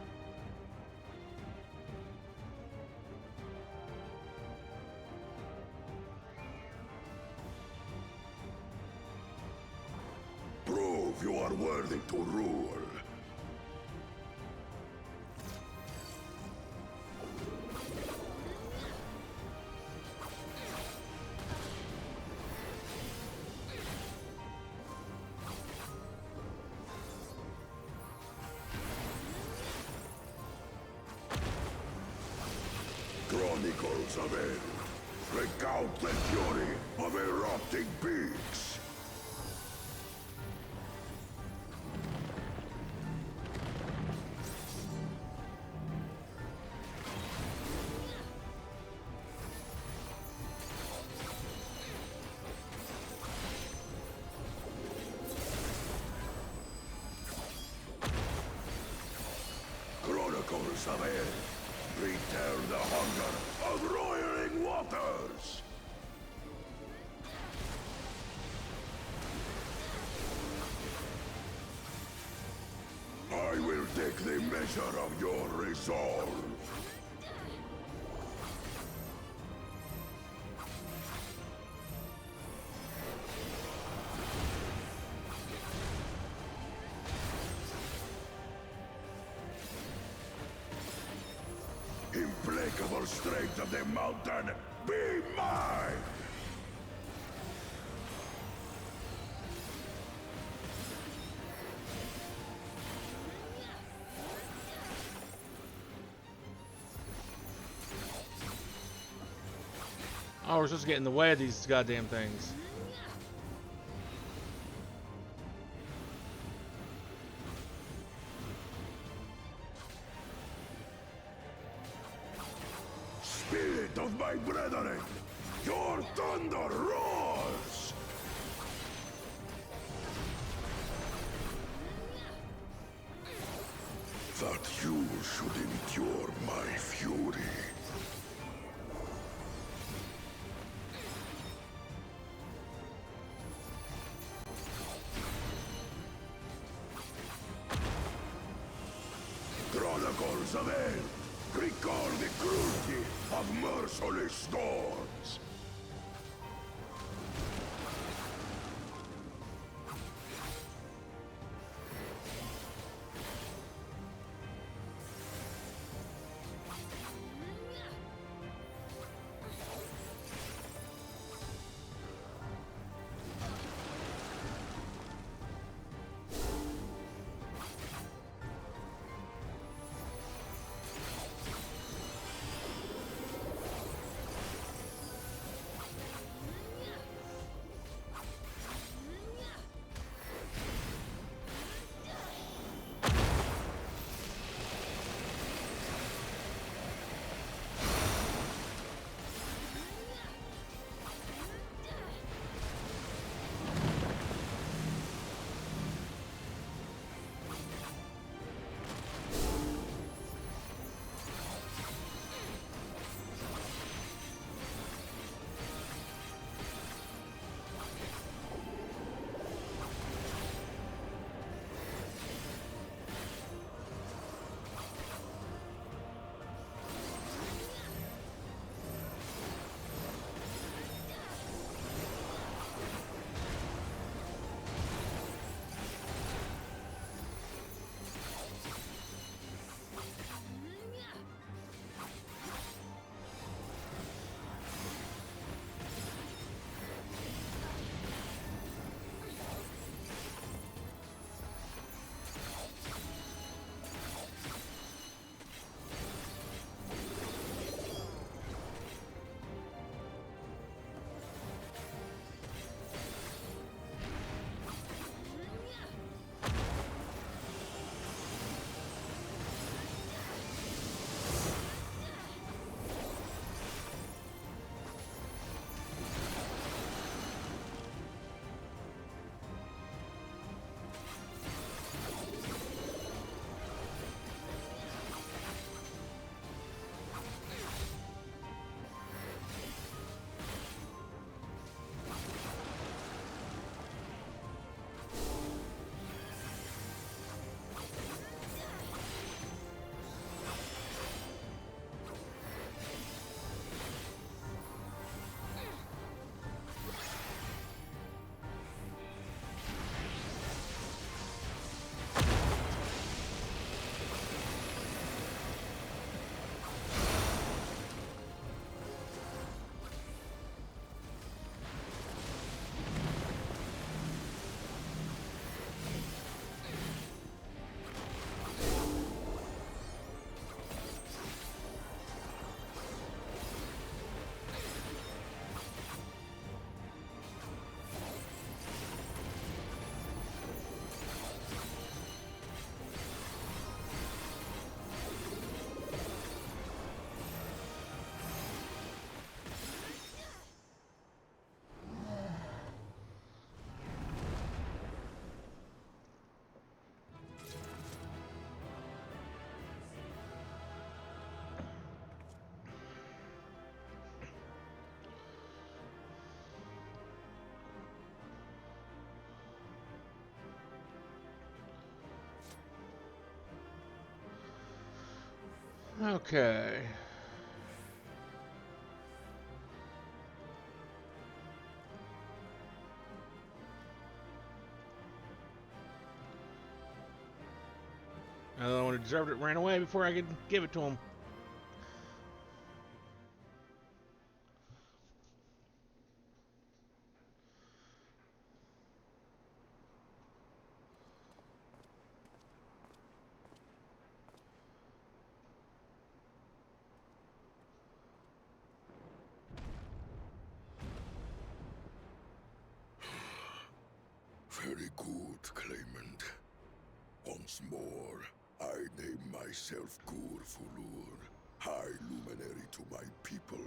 Prove you are worthy to rule. Chronicles of End. Recount the fury of erupting beaks. Chronicles of End. Retell the hunger of roiling waters! I will take the measure of your resolve. Implacable strength of the mountain, be mine! Oh, we're supposed to get in the way of these goddamn things. my brethren! Your thunder roars! That you should endure my fury. Chronicles of Ale, record the cruelty of merciless storms. Okay. I don't want to deserve it. Ran away before I could give it to him. Very good, claimant. Once more, I name myself Gur Fulur, High Luminary to my people.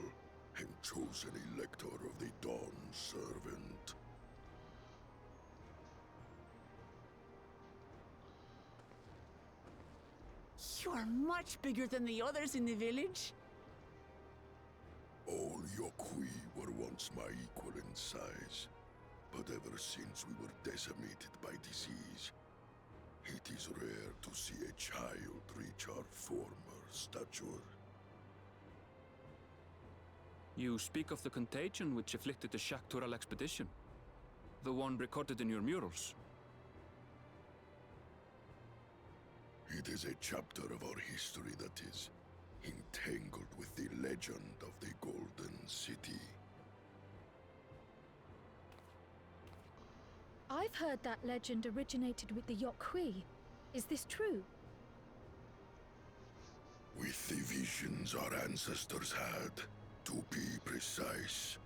and chosen elector of the Dawn Servant. You're much bigger than the others in the village. All Yokui were once my equal in size, but ever since we were decimated by disease, it is rare to see a child reach our former stature. You speak of the contagion which afflicted the Shaktural expedition, the one recorded in your murals. It is a chapter of our history that is entangled with the legend of the Golden City. I've heard that legend originated with the Yokui. Is this true? With the visions our ancestors had, to be precise.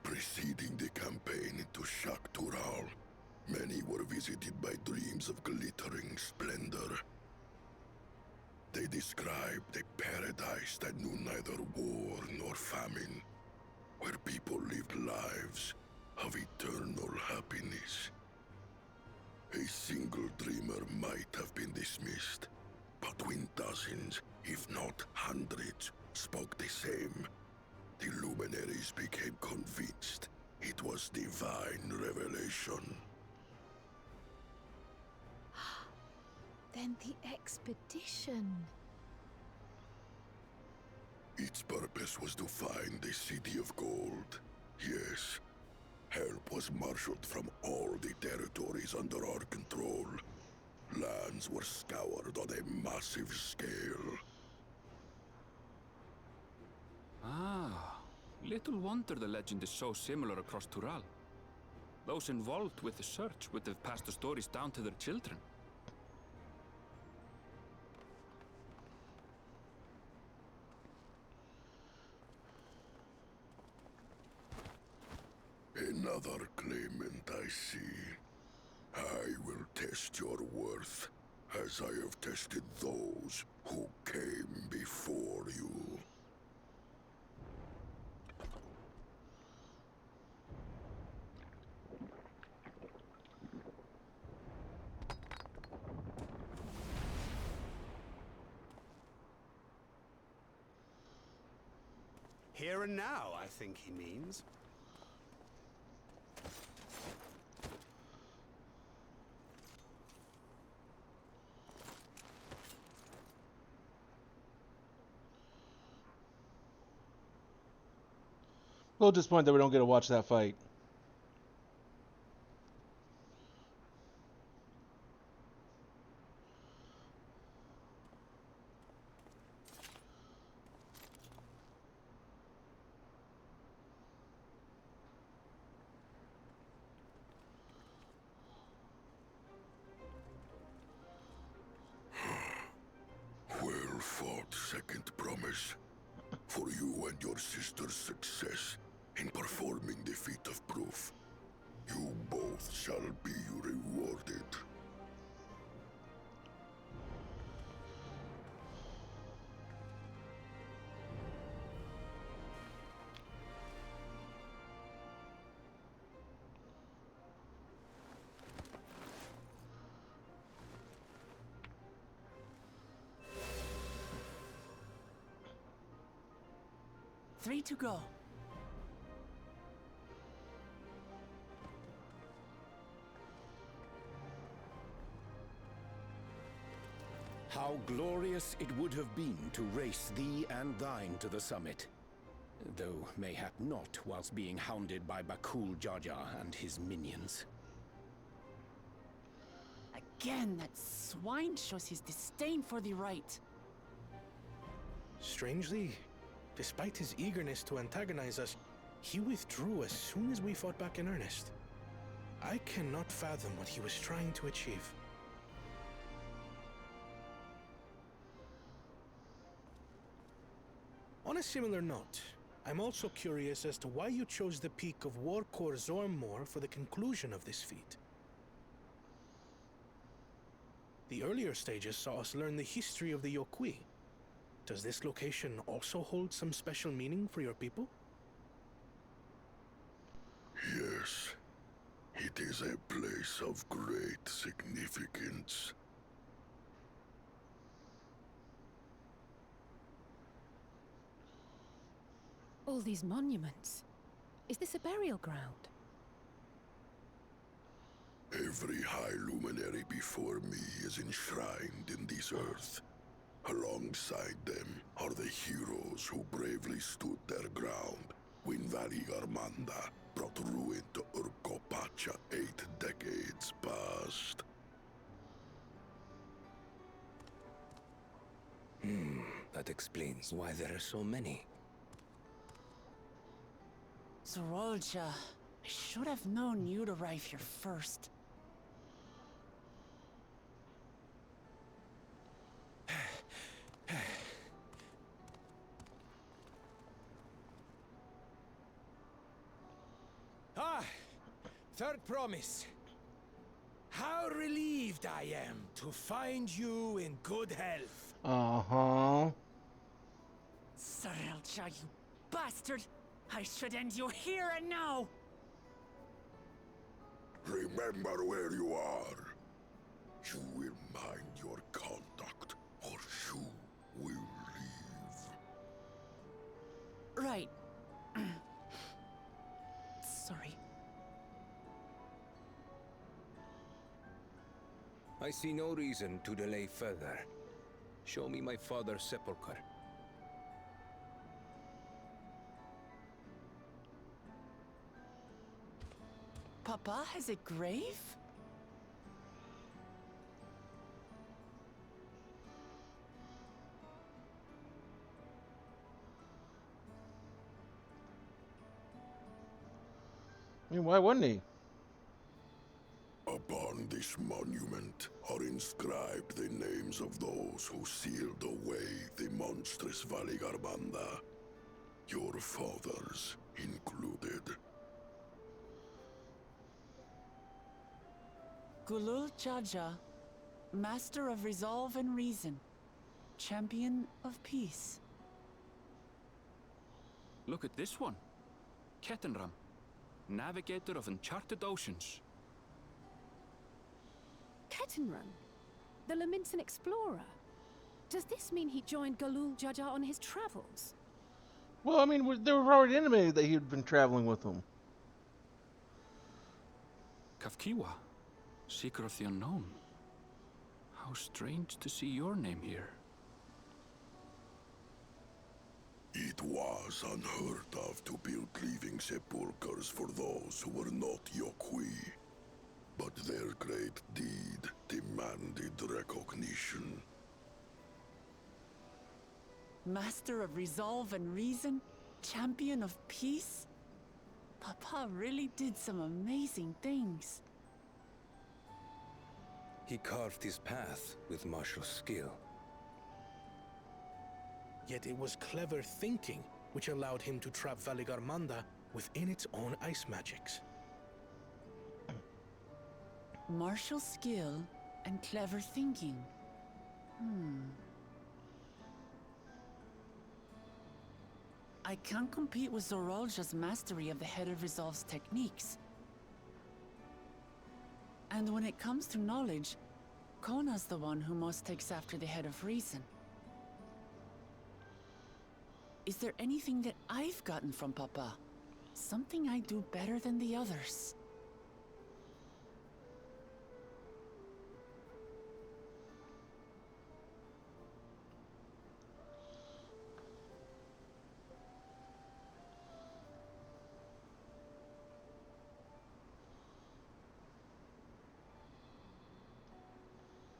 Preceding the campaign into Shaktural, many were visited by dreams of glittering splendor. They described a paradise that knew neither war nor famine, where people lived lives of eternal happiness. A single dreamer might have been dismissed, but when dozens, if not hundreds, spoke the same, the luminaries became convinced it was divine revelation. Then the expedition. Its purpose was to find the City of Gold. Yes, help was marshaled from all the territories under our control. Lands were scoured on a massive scale. Ah, little wonder the legend is so similar across Tural. Those involved with the search would have passed the stories down to their children. Another claimant, I see. I will test your worth, as I have tested those who came before you. Here and now, I think he means. A little disappointed that we don't get to watch that fight. Well fought, Second Promise. For you and your sister's success in performing the feat of proof, you both shall be rewarded. Three to go. How glorious it would have been to race thee and thine to the summit. Though mayhap not whilst being hounded by Bakul Jaja and his minions. Again, that swine shows his disdain for the right. Strangely, despite his eagerness to antagonize us, he withdrew as soon as we fought back in earnest. I cannot fathom what he was trying to achieve. On a similar note, I'm also curious as to why you chose the peak of Warkor Zormor for the conclusion of this feat. The earlier stages saw us learn the history of the Yokui, Does this location also hold some special meaning for your people? Yes, it is a place of great significance. All these monuments. Is this a burial ground? Every high luminary before me is enshrined in this earth. Alongside them are the heroes who bravely stood their ground when Valigarmanda brought ruin to Urkopacha 8 decades past. That explains why there are so many. Zorolja, I should have known you'd arrive here first. Third promise. How relieved I am to find you in good health. Uh-huh. Zorolja, you bastard! I should end you here and now! Remember where you are. You will mind your conduct, or you will leave. Right. Sorry. I see no reason to delay further. Show me my father's sepulchre. Papa has a grave? I mean, why wouldn't he? Upon this monument are inscribed the names of those who sealed away the monstrous Valigarmanda, your fathers included. Gulul Jaja, Master of Resolve and Reason, Champion of Peace. Look at this one. Kettenram, Navigator of Uncharted Oceans. Kettenrun, the Laminsan explorer. Does this mean he joined Galul Jaja on his travels? Well, I mean, they were already intimated that he'd been traveling with them. Kafkiwa, Seeker of the Unknown. How strange to see your name here. It was unheard of to build living sepulchres for those who were not Yokwi. But their great deed demanded recognition. Master of Resolve and Reason, Champion of Peace? Papa really did some amazing things. He carved his path with martial skill. Yet it was clever thinking which allowed him to trap Valigarmanda within its own ice magics. Martial skill and clever thinking. I can't compete with Zorolja's mastery of the Head of Resolve's techniques. And when it comes to knowledge, Kona's the one who most takes after the Head of Reason. Is there anything that I've gotten from Papa? Something I do better than the others?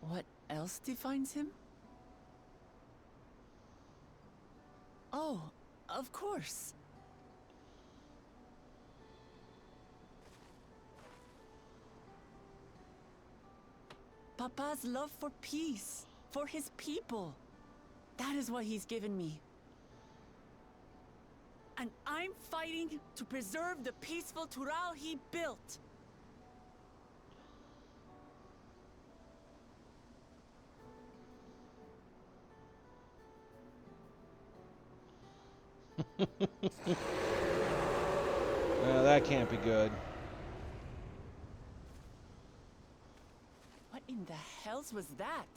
What else defines him? Oh, of course. Papa's love for peace, for his people. That is what he's given me. And I'm fighting to preserve the peaceful Tural he built. That can't be good. What in the hells was that?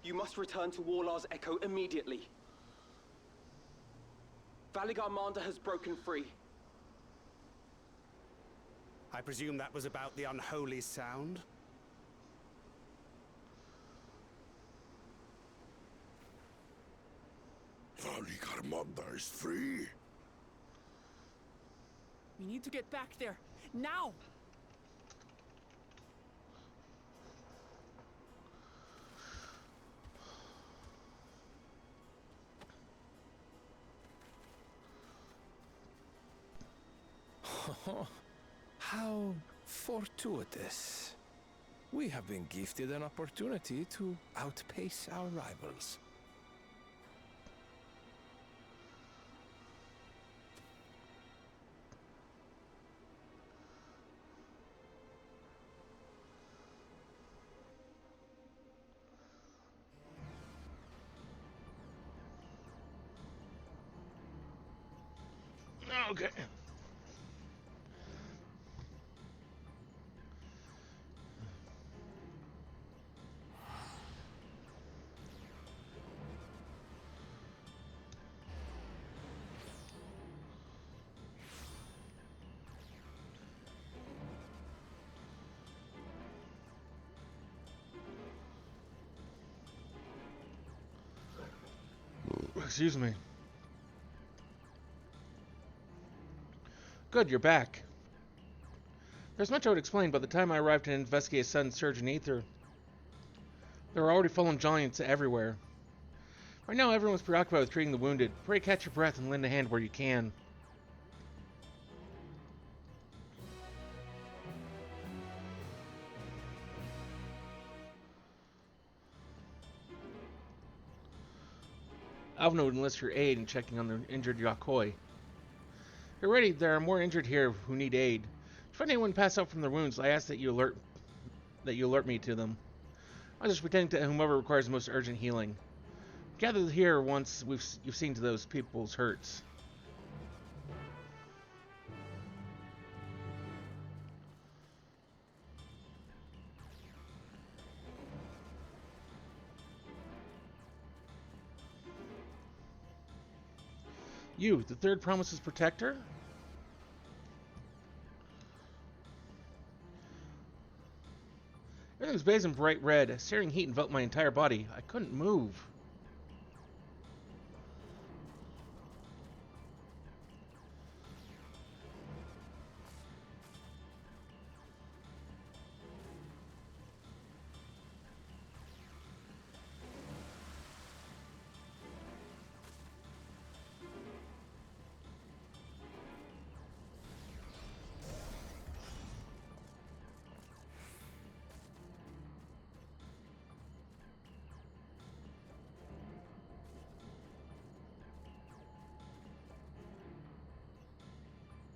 You must return to Warlar's Echo immediately. Valigarmanda has broken free. I presume that was about the unholy sound? Valigarmanda is free. We need to get back there. Now! How fortuitous. We have been gifted an opportunity to outpace our rivals. Okay. Excuse me. Good, you're back. There's much I would explain. By the time I arrived to investigate a sudden surge in ether, there were already fallen giants everywhere. Right now, everyone's preoccupied with treating the wounded. Pray catch your breath and lend a hand where you can. Alvin would enlist your aid in checking on the injured Yakoi. You're ready. There are more injured here who need aid. If anyone pass out from their wounds, I ask that you alert me to them. I'll just pretend to whomever requires the most urgent healing. Gather here once you've seen to those people's hurts. You, the third promise's protector? Everything was bathed in bright red. A searing heat enveloped my entire body. I couldn't move.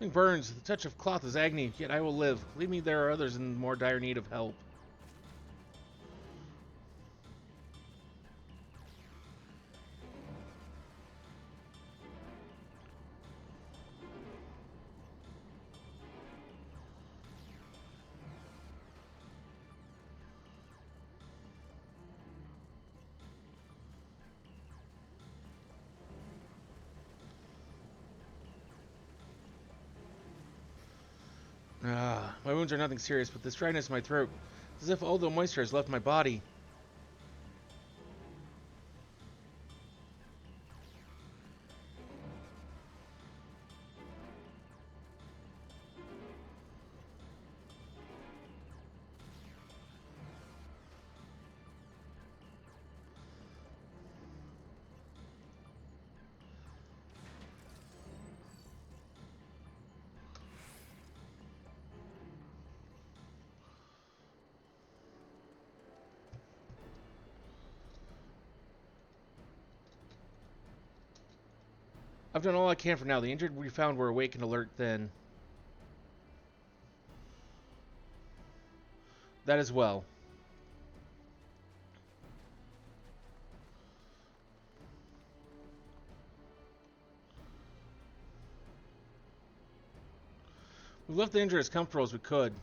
It burns. The touch of cloth is agony, yet I will live. Leave me, there are others in more dire need of help. My wounds are nothing serious, but this dryness in my throat, it's as if all the moisture has left my body. I've done all I can for now. The injured we found were awake and alert then. That as well. We left the injured as comfortable as we could.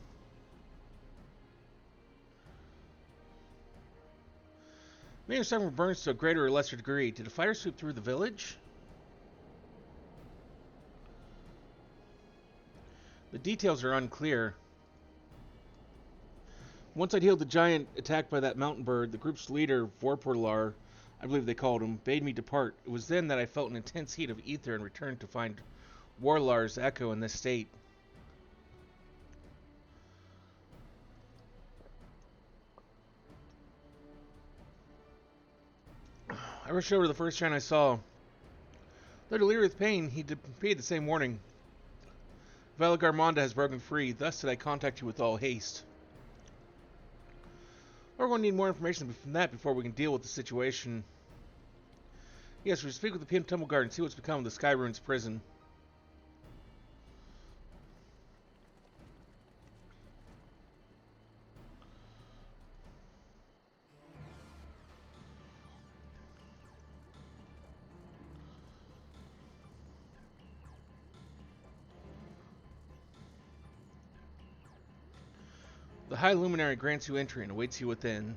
Many are suffering from burns to a greater or lesser degree. Did a fire sweep through the village? The details are unclear. Once I'd healed the giant attacked by that mountain bird, the group's leader, Vorporlar, I believe they called him, bade me depart. It was then that I felt an intense heat of ether and returned to find Warlar's echo in this state. I rushed over to the first giant I saw. Though delirious with pain, he disappeared the same morning. Valigarmonda has broken free, thus did I contact you with all haste. We're going to need more information from that before we can deal with the situation. Yes, we should speak with the PM Tumbleguard and see what's become of the Sky Ruins prison. The High Luminary grants you entry and awaits you within.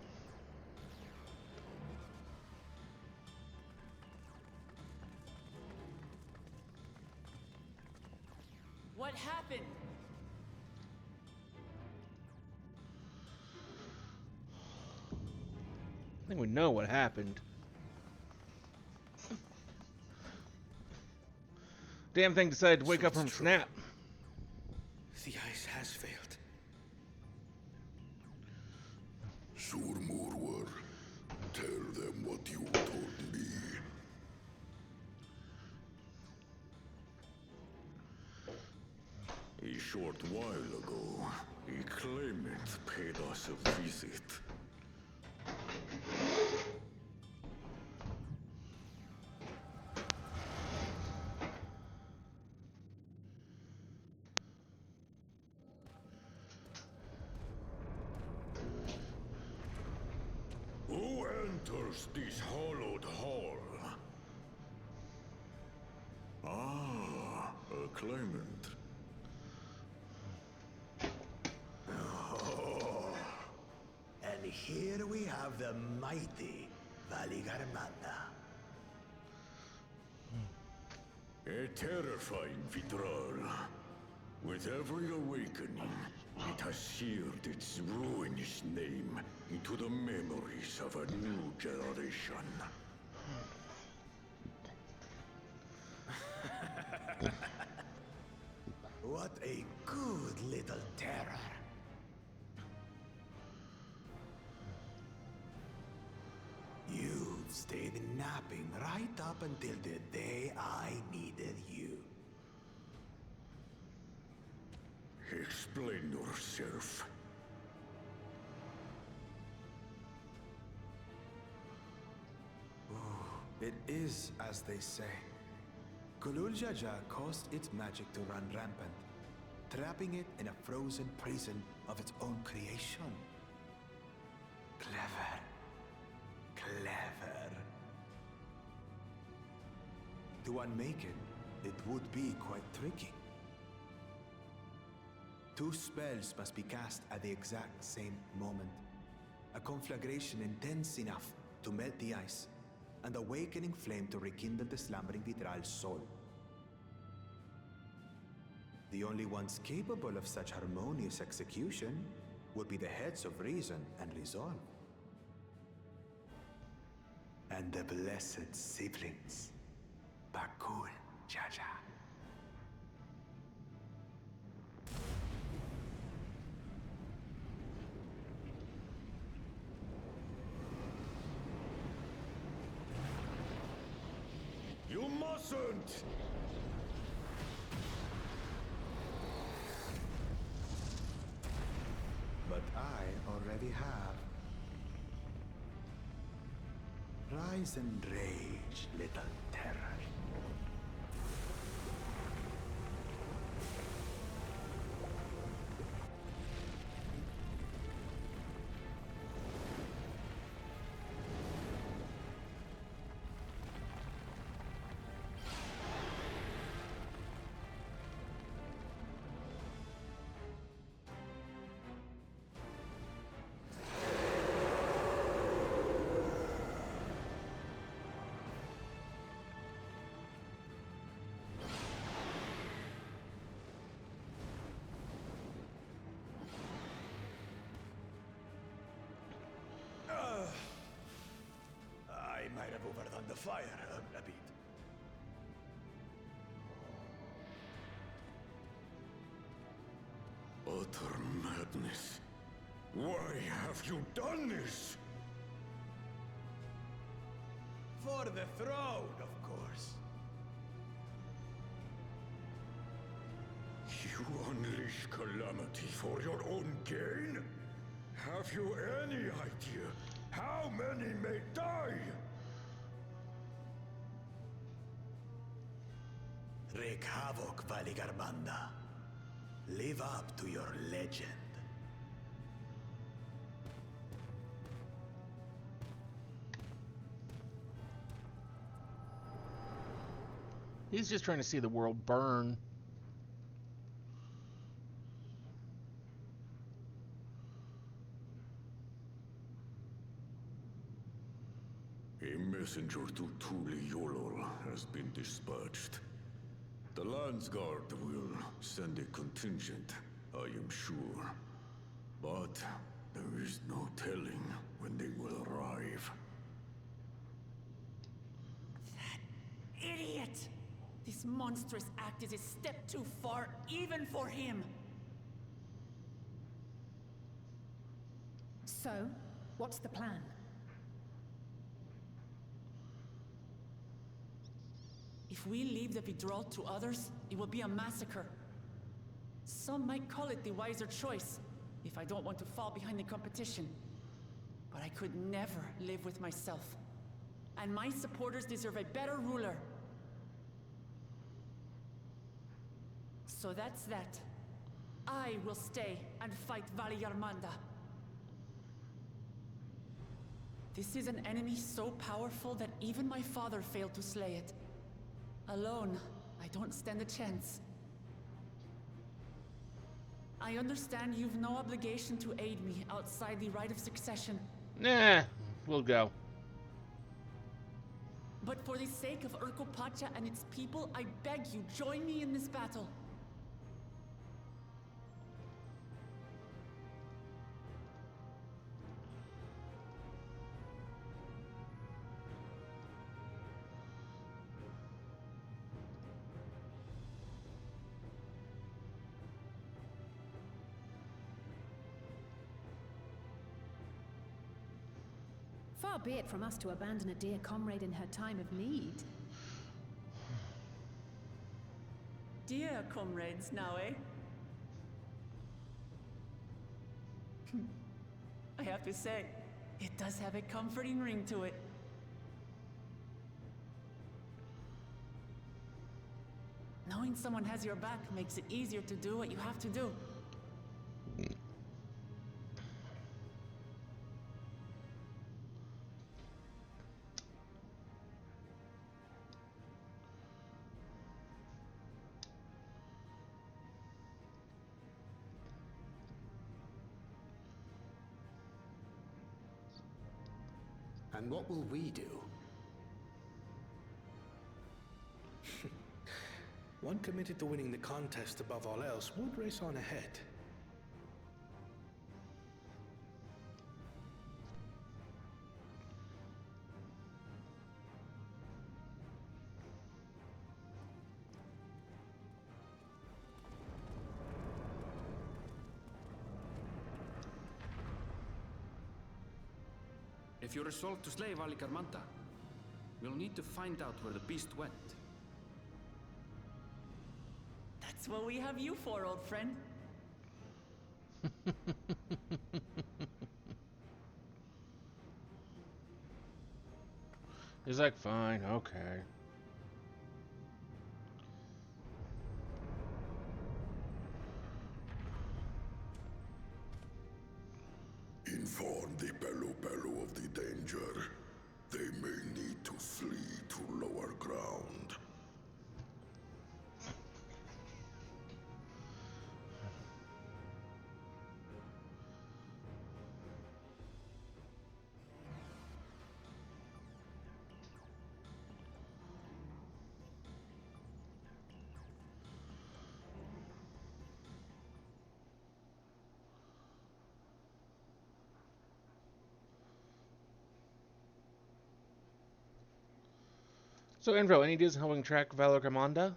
What happened? I think we know what happened. Damn thing decided to wake up from a snap. The ice has failed. Surmurwar, tell them what you told me. A short while ago, a claimant paid us a visit. Who enters this hallowed hall? Ah, a claimant. And here we have the mighty Valigarmanda. A terrifying Vitral. With every awakening, it has seared its ruinous name into the memories of a new generation. What a good little terror. You've stayed napping right up until the day I needed you. Explain yourself. It is as they say. Kulul Jaja caused its magic to run rampant, trapping it in a frozen prison of its own creation. Clever. Clever. To unmake it would be quite tricky. 2 spells must be cast at the exact same moment. A conflagration intense enough to melt the ice, and awakening flame to rekindle the slumbering Vitral's soul. The only ones capable of such harmonious execution would be the heads of reason and resolve. And the blessed siblings, Bakul Jaja. You mustn't! But I already have. Rise and rage, little terror. fire a bit. Utter madness. Why have you done this? For the throne, of course. You unleash calamity for your own gain? Have you any idea how many may die? Wreak havoc, Valigarbanda. Live up to your legend. He's just trying to see the world burn. A messenger to Tuli Yolol has been dispatched. The Landsguard will send a contingent, I am sure. But there is no telling when they will arrive. Idiot! This monstrous act is a step too far, even for him. So, what's the plan? If we leave the Vidral to others, it will be a massacre. Some might call it the wiser choice, if I don't want to fall behind the competition. But I could never live with myself. And my supporters deserve a better ruler. So that's that. I will stay and fight Valyarmanda. This is an enemy so powerful that even my father failed to slay it. Alone, I don't stand a chance. I understand you've no obligation to aid me outside the right of succession. Nah, we'll go. But for the sake of Urkopacha and its people, I beg you, join me in this battle. Far be it from us to abandon a dear comrade in her time of need. Dear comrades now, eh? I have to say, it does have a comforting ring to it. Knowing someone has your back makes it easier to do what you have to do. And what will we do? One committed to winning the contest above all else would race on ahead. If you're resolved to slay Valikarmanta, we'll need to find out where the beast went. That's what we have you for, old friend. He's like, fine, okay. Inform the Pelu Pelu of the danger. They may need to flee to lower ground. So, Envo, any ideas on helping track Valorgamonda?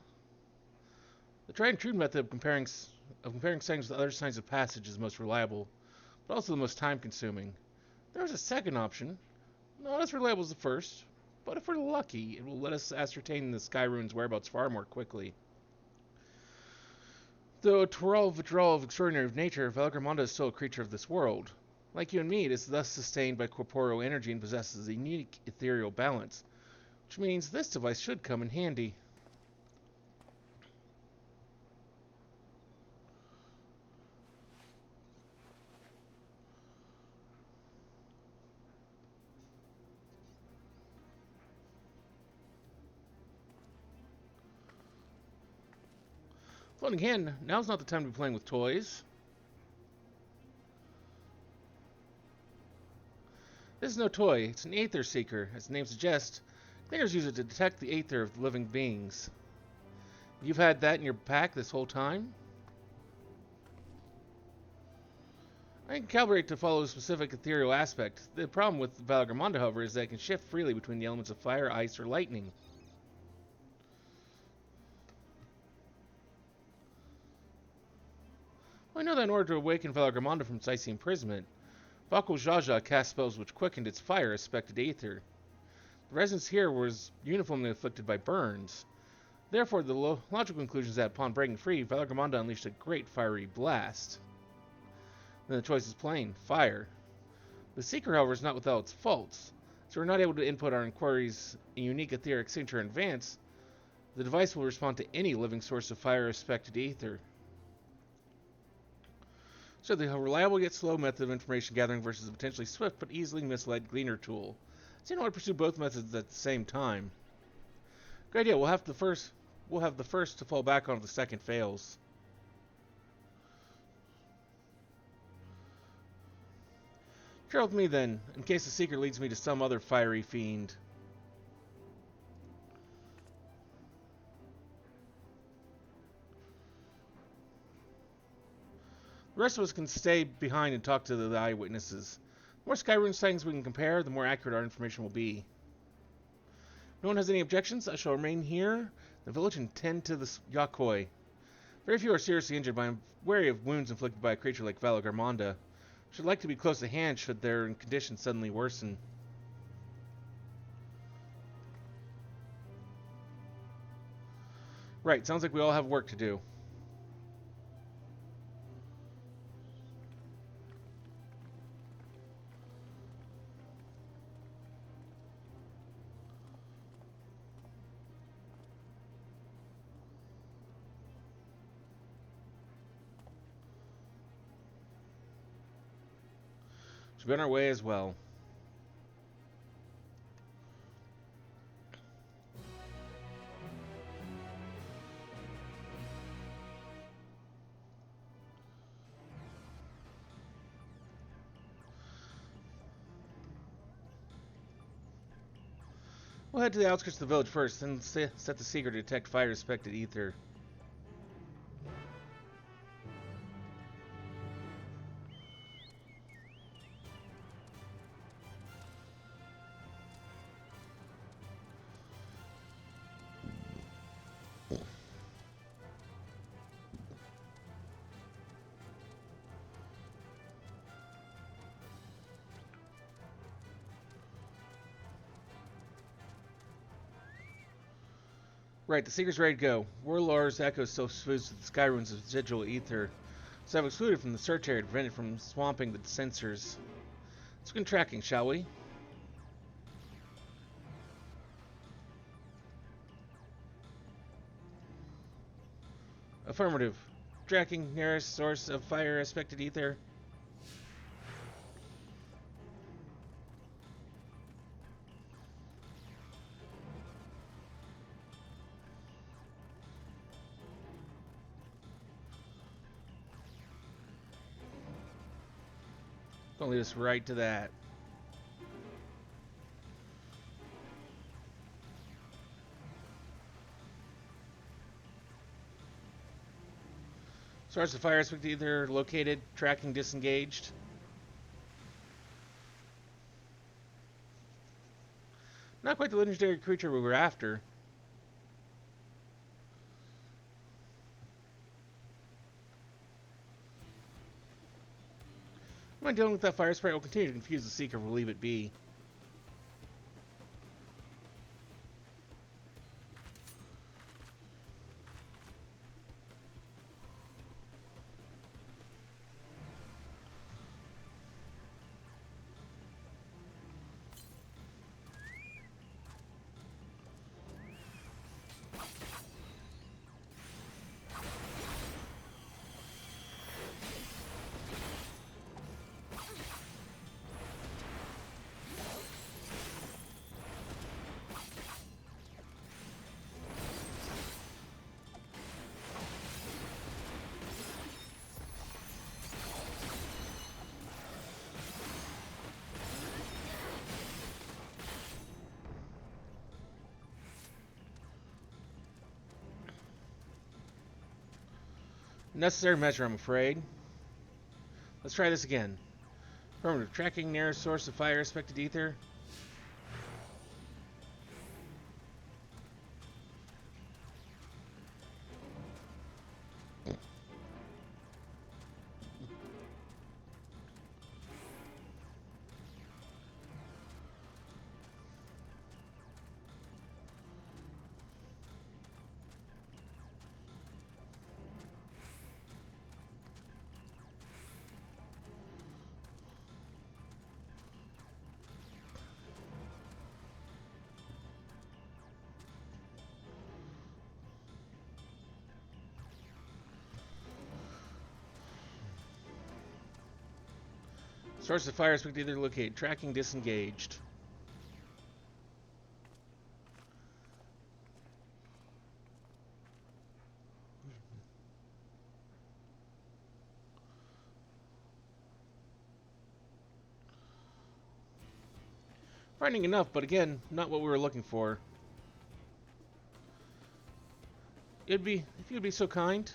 The tried and true method of comparing signs with other signs of passage is the most reliable, but also the most time-consuming. There is a second option, not as reliable as the first, but if we're lucky, it will let us ascertain the Sky Rune's whereabouts far more quickly. Though a Tural of extraordinary nature, Valorgamonda is still a creature of this world. Like you and me, it is thus sustained by corporeal energy and possesses a unique ethereal balance, which means this device should come in handy. Floating hand, now's not the time to be playing with toys. This is no toy, it's an Aether Seeker. As the name suggests, Clingers use it to detect the Aether of living beings. You've had that in your pack this whole time? I can calibrate to follow a specific ethereal aspect. The problem with Valorgamonda, however, is that it can shift freely between the elements of fire, ice, or lightning. I know that in order to awaken Valorgamonda from its icy imprisonment, Bakul Jaja cast spells which quickened its fire-aspected aether. The residents here was uniformly afflicted by burns. Therefore, the logical conclusion is that upon breaking free, Valorgamonda unleashed a great fiery blast. Then the choice is plain: fire. The Seeker, however, is not without its faults, so we're not able to input our inquiries a unique etheric signature in advance. The device will respond to any living source of fire-aspected aether. So the reliable yet slow method of information gathering versus a potentially swift but easily misled gleaner tool. So you want to pursue both methods at the same time. Good idea. We'll have the first to fall back on if the second fails. Trail with me then, in case the Seeker leads me to some other fiery fiend. The rest of us can stay behind and talk to the eyewitnesses. The more Skyrune sightings we can compare, the more accurate our information will be. If no one has any objections, I shall remain here in the village and tend to the Yakoi. Very few are seriously injured, but I am wary of wounds inflicted by a creature like Valorgamonda. I should like to be close at hand should their condition suddenly worsen. Right, sounds like we all have work to do. Should be on our way as well. We'll head to the outskirts of the village first, then set the Seeker to detect fire-aspected ether. Right, the Seeker's ready to go. Warlord's echo still fused with the Skyrune's residual ether, so I've excluded from the search area to prevent it from swamping the sensors. Let's begin tracking, shall we? Affirmative. Tracking nearest source of fire-aspected ether. Gonna lead us right to that. Source of fire aspect either located, tracking disengaged. Not quite the legendary creature we were after. mind dealing with that fire sprite will continue to confuse the Seeker if we'll leave it be. Necessary measure, I'm afraid. Let's try this again. Affirmative. Tracking nearest source of fire, expected ether. Source of fire expected either locate. Tracking disengaged. Frightening enough, but again, not what we were looking for. It'd be, if you'd be so kind.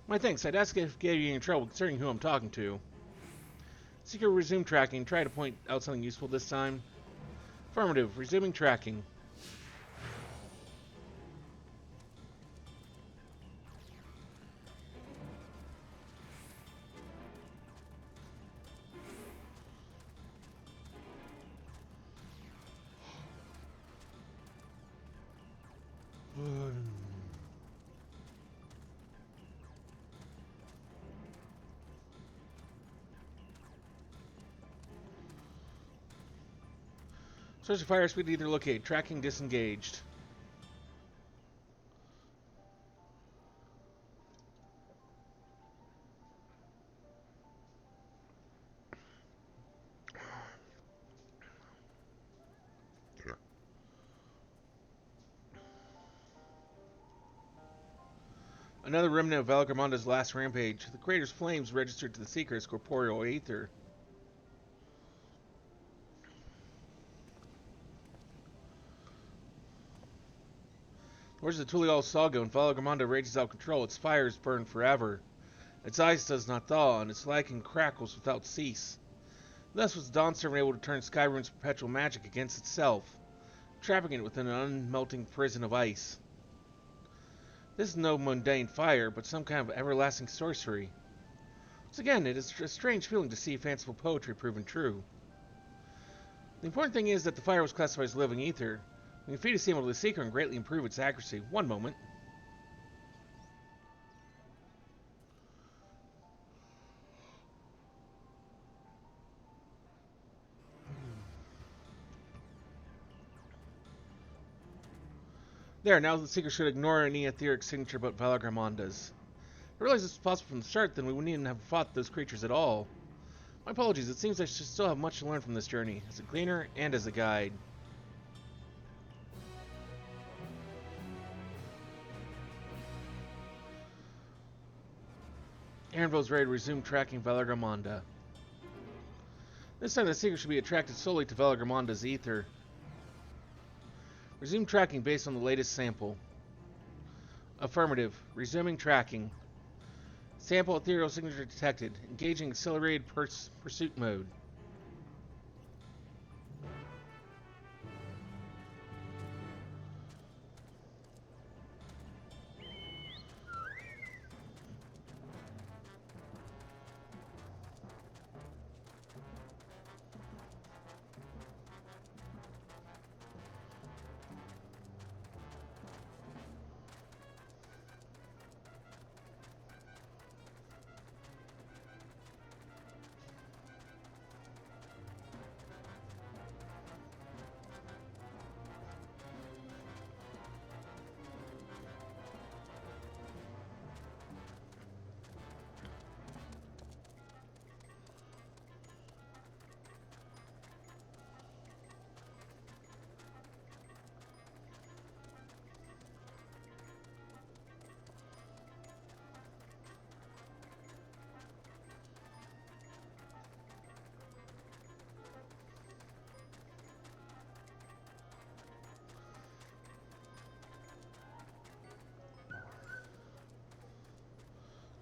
My thanks. I'd ask if getting in trouble concerning who I'm talking to. Seeker resume tracking. Try to point out something useful this time. Affirmative. Resuming tracking. Source of fire speed either locate. Tracking disengaged. Another remnant of Valgarmonda's last rampage. The crater's flames registered to the Seeker as corporeal aether. Where's the Tulial Saga when Valgarmonda rages out of control? Its fires burn forever. Its ice does not thaw, and its lichen crackles without cease. Thus was Dawntrail able to turn Skyrim's perpetual magic against itself, trapping it within an unmelting prison of ice. This is no mundane fire, but some kind of everlasting sorcery. Once again, it is a strange feeling to see fanciful poetry proven true. The important thing is that the fire was classified as living ether. We can feed a signal to the Seeker and greatly improve its accuracy. One moment. There, now the Seeker should ignore any etheric signature but Valgarmonda's. I realized this was possible from the start, then we wouldn't even have fought those creatures at all. My apologies, it seems I should still have much to learn from this journey, as a cleaner and as a guide. Aaronville's ready to resume tracking Valorgamonda. This time the seeker should be attracted solely to Valorgamonda's ether. Resume tracking based on the latest sample. Affirmative. Resuming tracking. Sample ethereal signature detected. Engaging accelerated pursuit mode.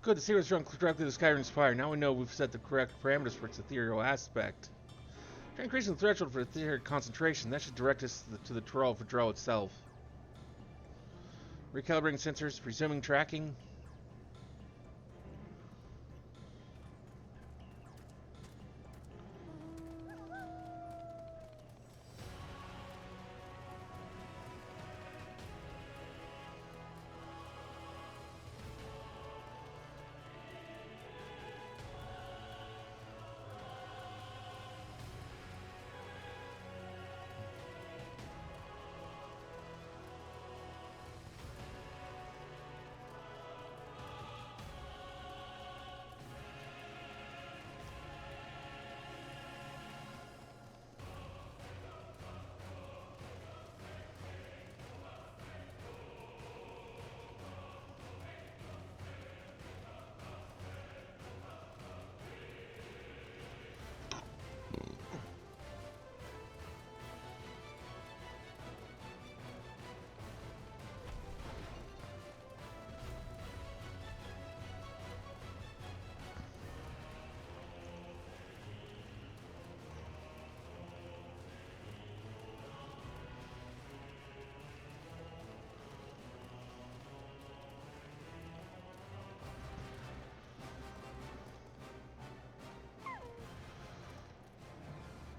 Good, the seer run directly to Skyrim's fire. Now we know we've set the correct parameters for its ethereal aspect. After increasing the threshold for etheric concentration, that should direct us to the Troll for Drow itself. Recalibrating sensors, resuming tracking.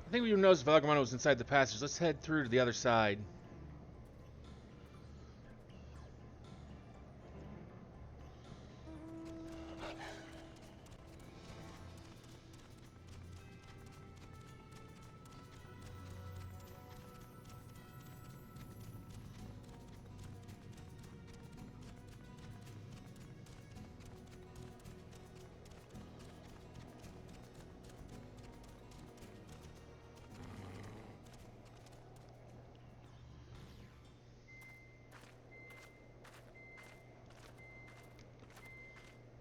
I think we noticed Valorgamonda was inside the passage. Let's head through to the other side.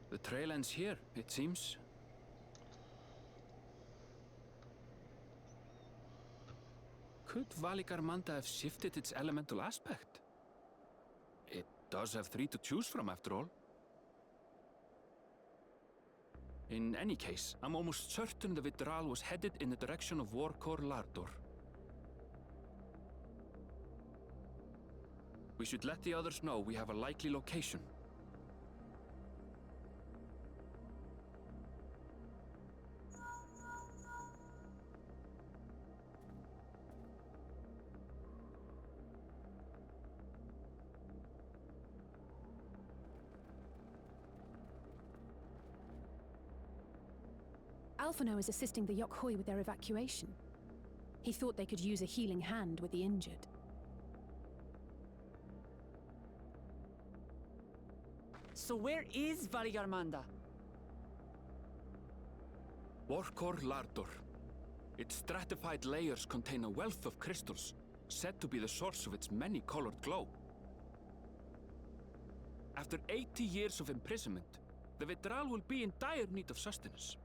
The trail ends here, it seems. Could Valorgamonda have shifted its elemental aspect? It does have 3 to choose from, after all. In any case, I'm almost certain the Vidral was headed in the direction of Warkor Lardor. We should let the others know we have a likely location. Alphino is assisting the Yokhoi with their evacuation. He thought they could use a healing hand with the injured. So where is Valigarmanda? Vorkor Lardor. Its stratified layers contain a wealth of crystals, said to be the source of its many-colored glow. After 80 years of imprisonment, the Vitral will be in dire need of sustenance.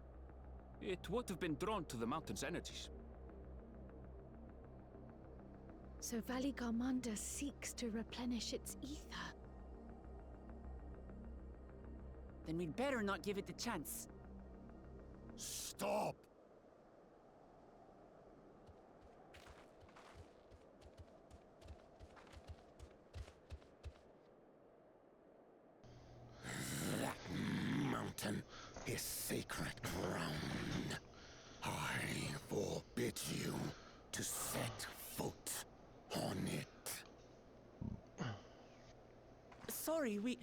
It would have been drawn to the mountain's energies. So Valigarmanda seeks to replenish its ether. Then we'd better not give it the chance. Stop! That mountain is sacred ground. I forbid you to set foot on it. Sorry,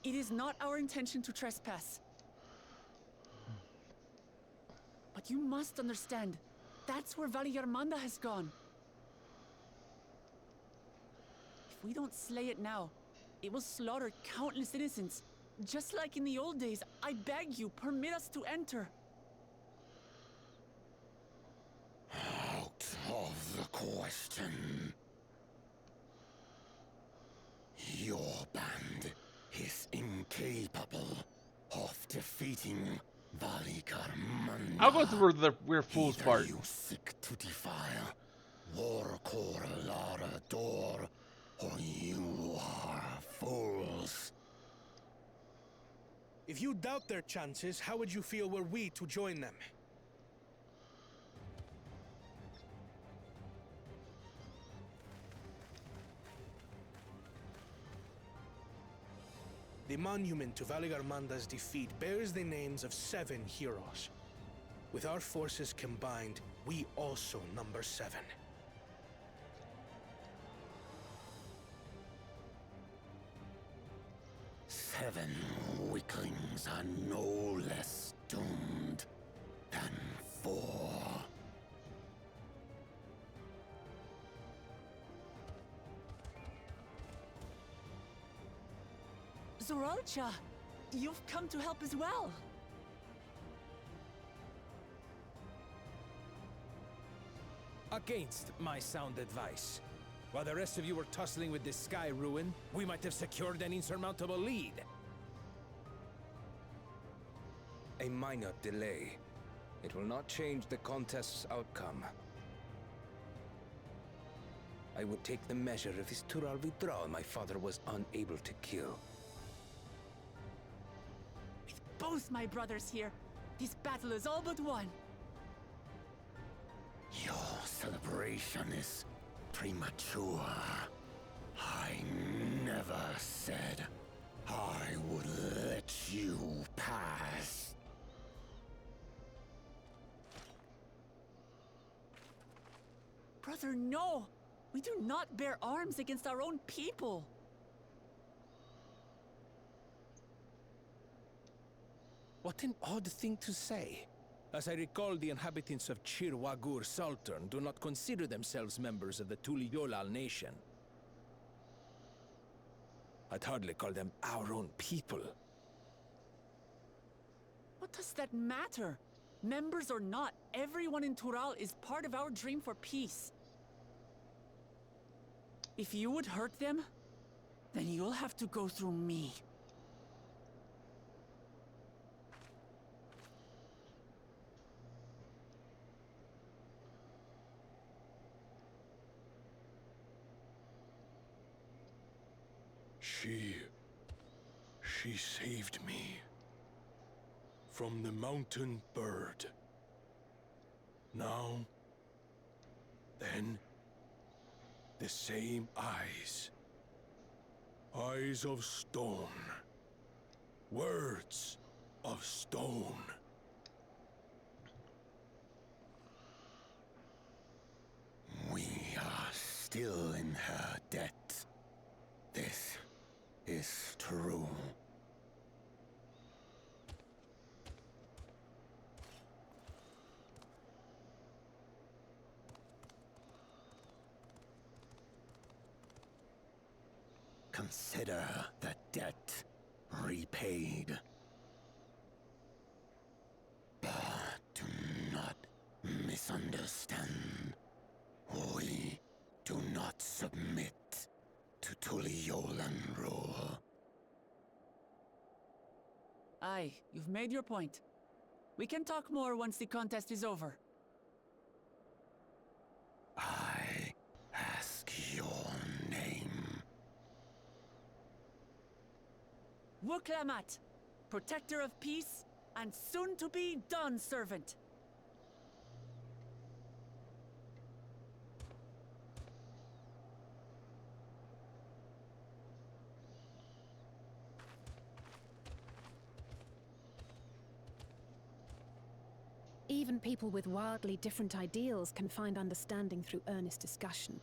It is not our intention to trespass. But you must understand, that's where Valigarmanda has gone. If we don't slay it now, it will slaughter countless innocents. Just like in the old days, I beg you, permit us to enter. Out of the question. Your band is incapable of defeating Valigarmanda. I'll go through the we're fools Either part. you seek to defile Vorkor Lardor, or you are fools. If you doubt their chances, how would you feel were we to join them? The monument to Valigarmanda's defeat bears the names of 7 heroes. With our forces combined, we also number 7. Seven weaklings are no less doomed than 4. Zoralcha, you've come to help as well. Against my sound advice. While the rest of you were tussling with this sky ruin, we might have secured an insurmountable lead. A minor delay. It will not change the contest's outcome. I would take the measure of this Tural Vidral my father was unable to kill. With both my brothers here, this battle is all but won. Your celebration is premature. I never said I would let you pass. Brother, no! We do not bear arms against our own people! What an odd thing to say. As I recall, the inhabitants of Chirwagur Sultan do not consider themselves members of the Tuliyolal nation. I'd hardly call them our own people. What does that matter? Members or not, everyone in Tural is part of our dream for peace. If you would hurt them, then you'll have to go through me. She saved me from the mountain bird. Now, then, the same eyes. Eyes of stone. Words of stone. We are still in her debt. This is true. consider the debt repaid. But do not misunderstand. We do not submit to Tuliolan rule. Aye, you've made your point. We can talk more once the contest is over. I ask your name. Wuklamat, protector of peace, and soon-to-be Dawn servant. Even people with wildly different ideals can find understanding through earnest discussion.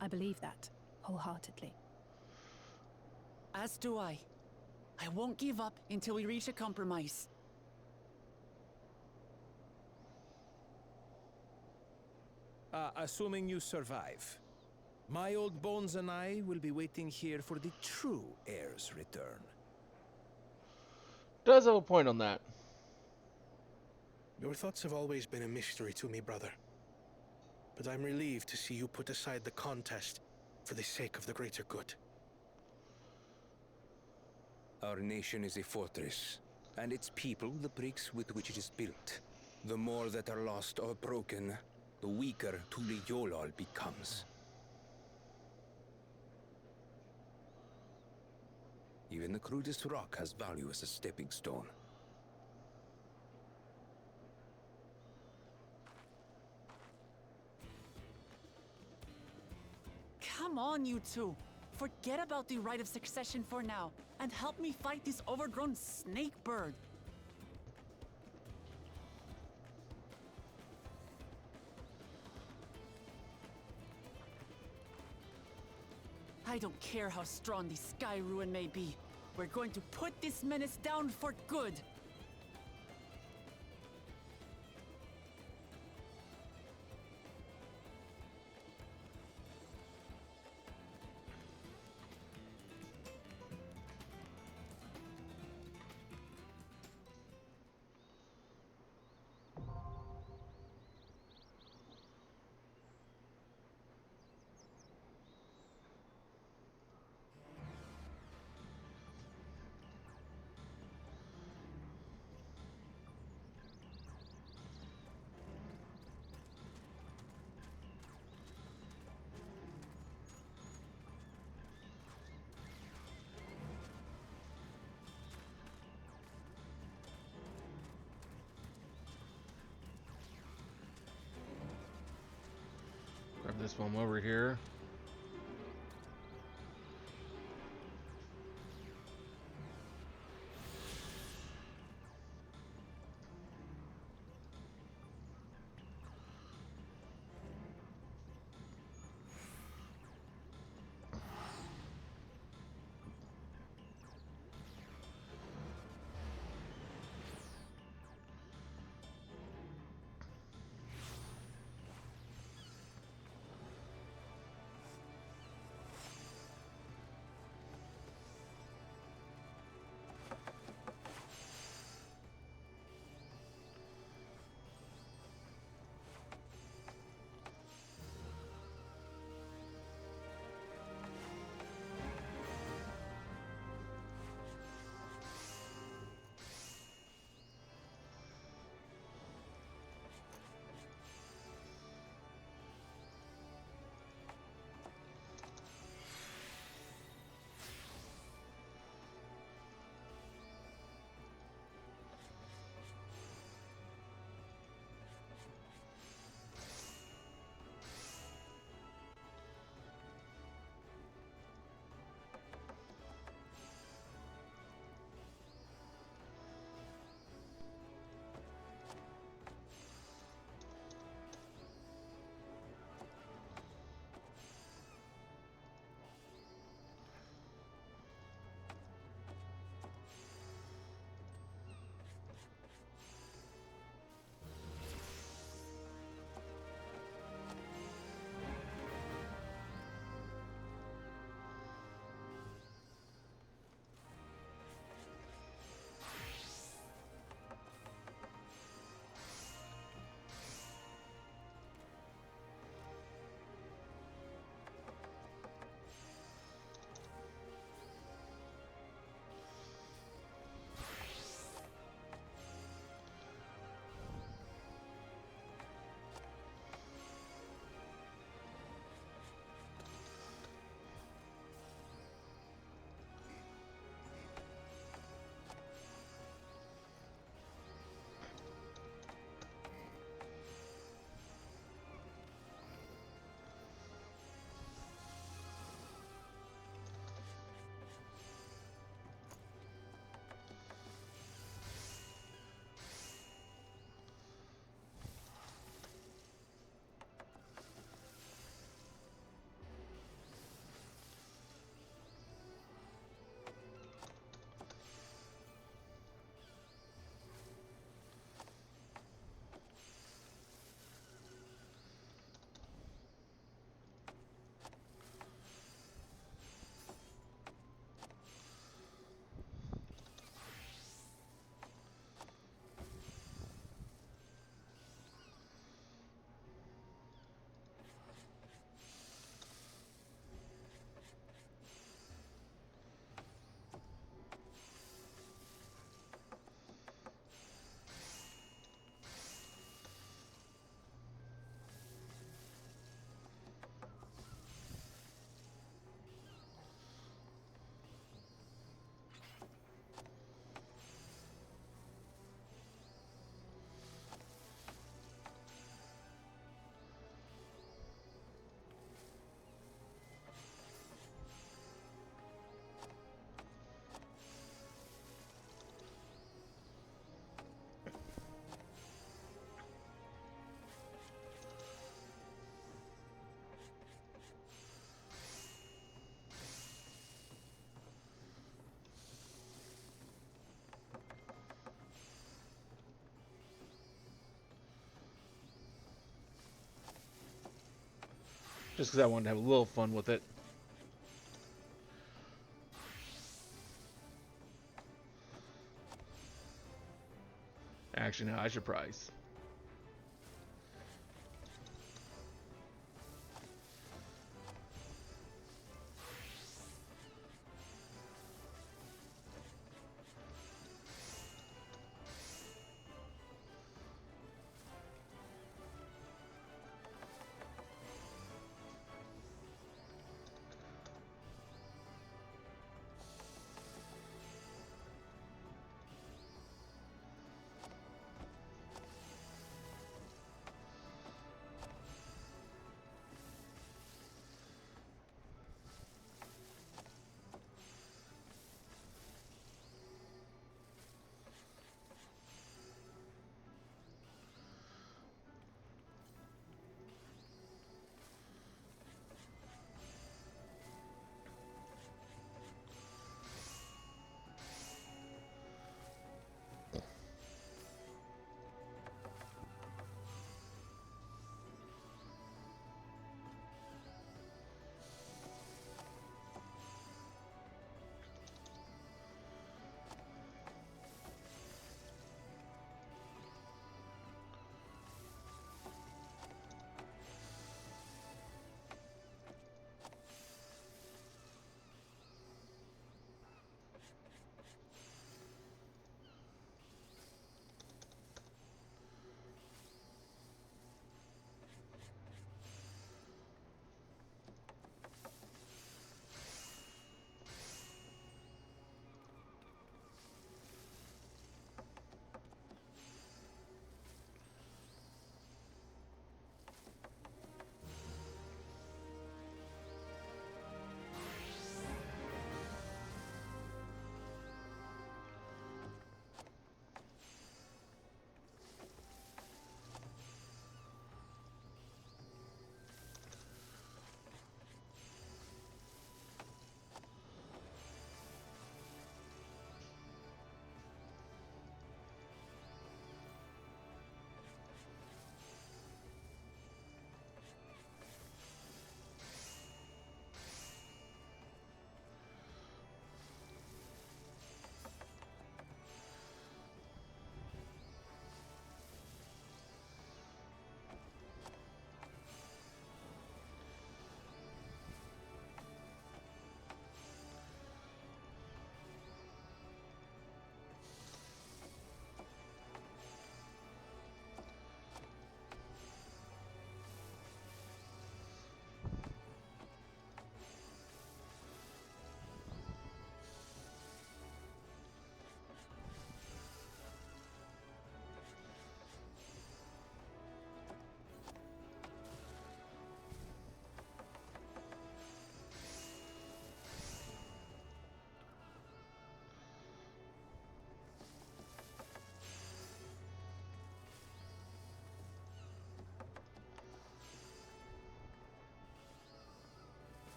I believe that, wholeheartedly. As do I. I won't give up until we reach a compromise. Assuming you survive. My old bones and I will be waiting here for the true heir's return. Does have a point on that. Your thoughts have always been a mystery to me, brother. But I'm relieved to see you put aside the contest for the sake of the greater good. Our nation is a fortress, and its people the bricks with which it is built. The more that are lost or broken, the weaker Tuliyolal becomes. Even the crudest rock has value as a stepping stone. Come on, you two. Forget about the right of succession for now, and help me fight this overgrown snake bird. I don't care how strong the Sky Ruin may be. We're going to put this menace down for good. Grab this one over here. Just because I wanted to have a little fun with it. Actually, no, I should prize.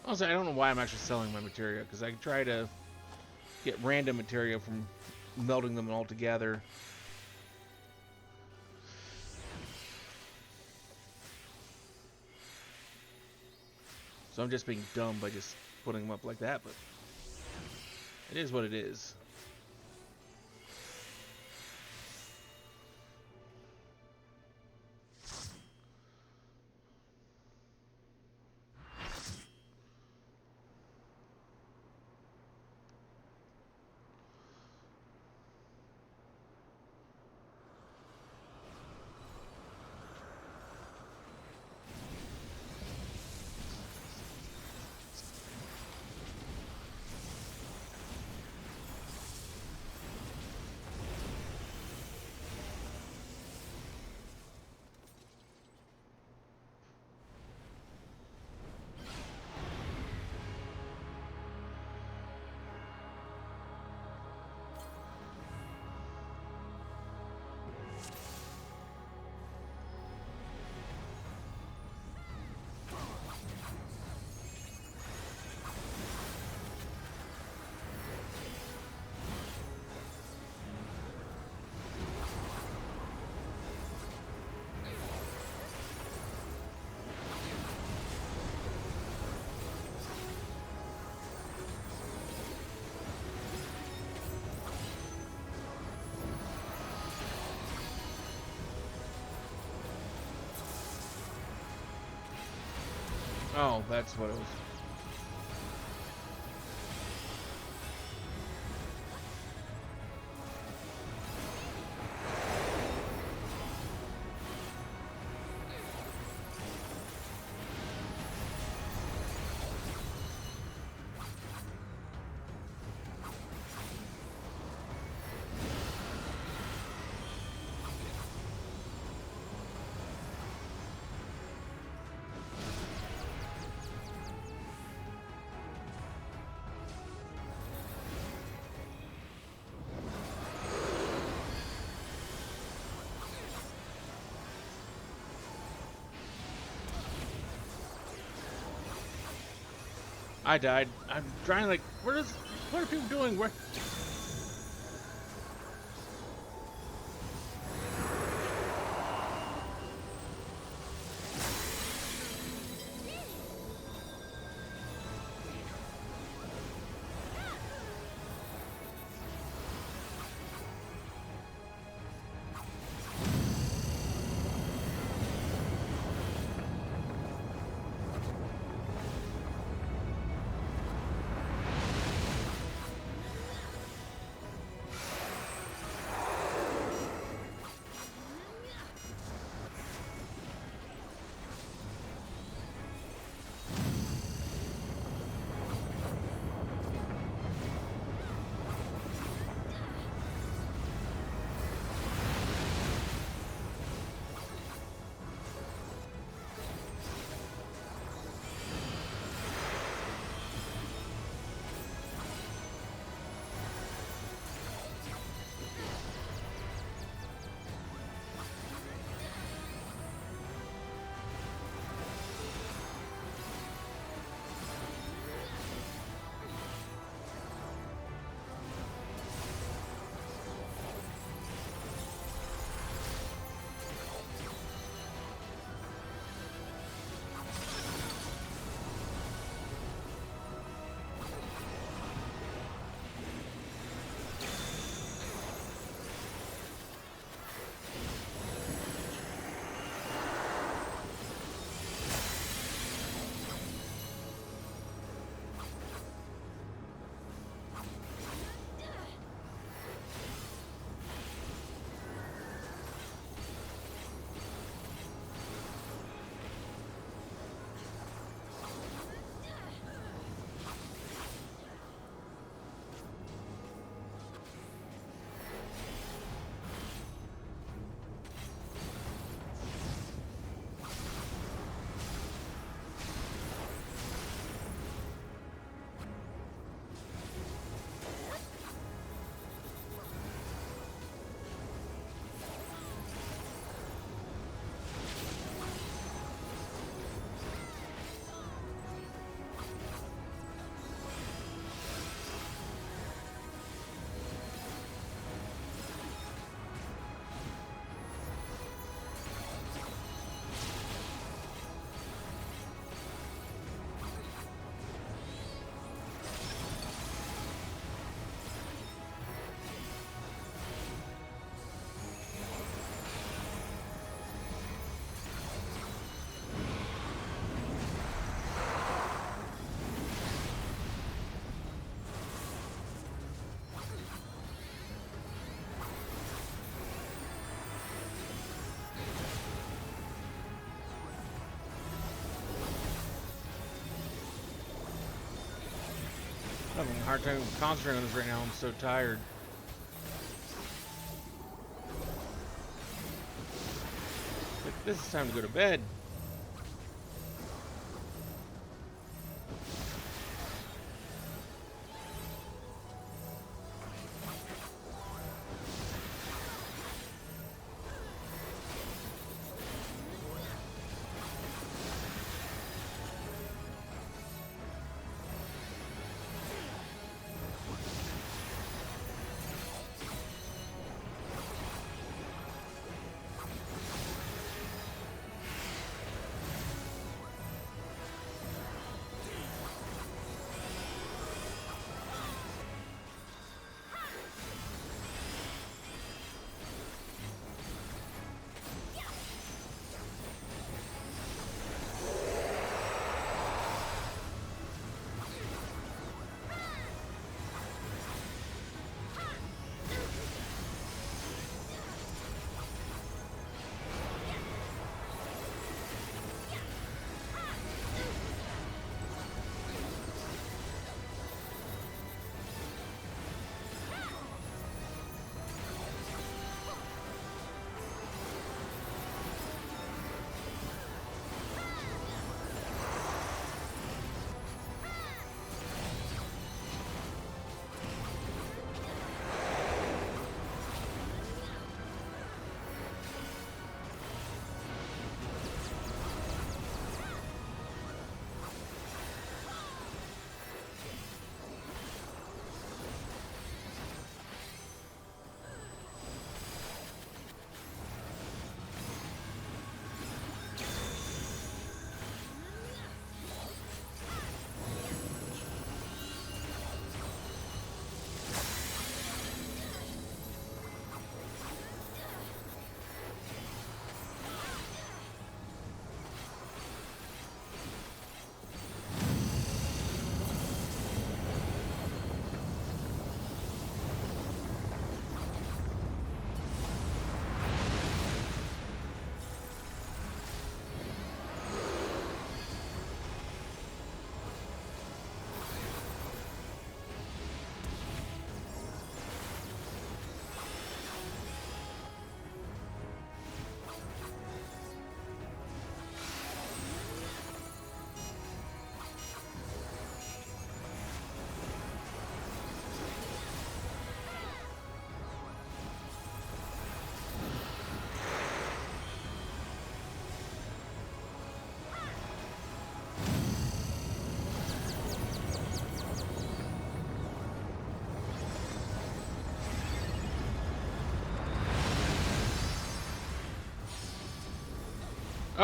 Also, I don't know why I'm actually selling my materia, because I can try to get random materia from melding them all together. So I'm just being dumb by just putting them up like that, but it is what it is. Oh, that's what it was. I died. I'm trying like, what are people doing? Where? I'm having a hard time concentrating on this right now. I'm so tired. Like, this is time to go to bed.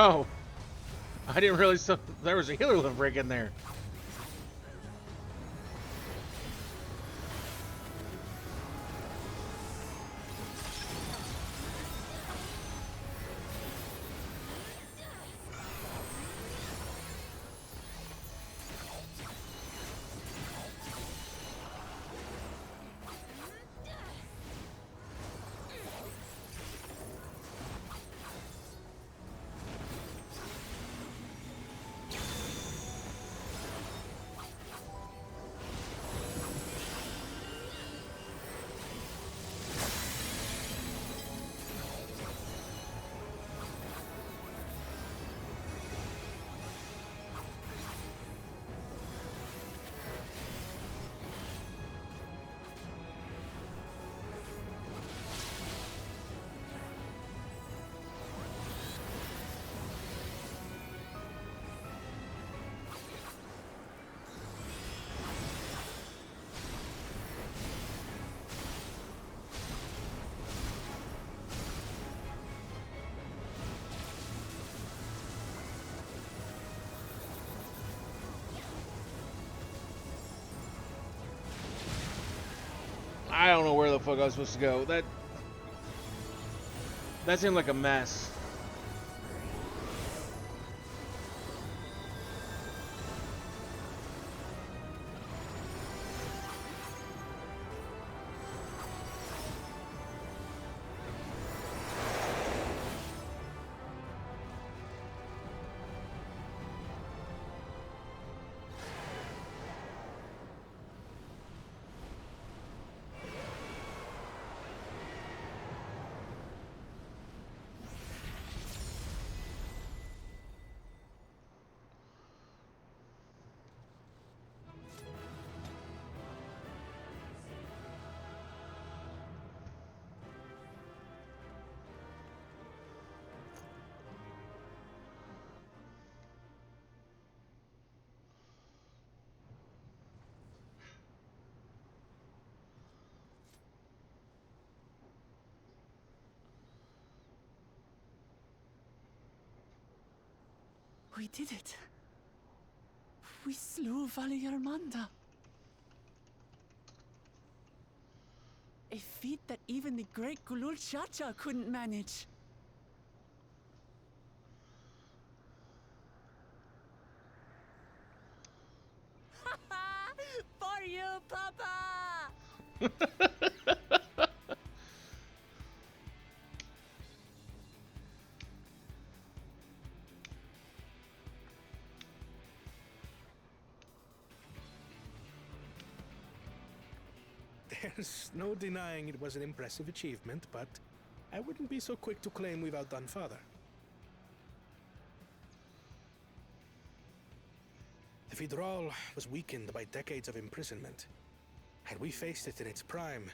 Oh, I didn't realize there was a healer lift break in there. I don't know where the fuck I was supposed to go. That seemed like a mess. We did it. We slew Vali Armanda. A feat that even the great Gulul Chacha couldn't manage. For you, Papa! There's no denying it was an impressive achievement, but I wouldn't be so quick to claim we've outdone Father. The Vidral was weakened by decades of imprisonment. Had we faced it in its prime,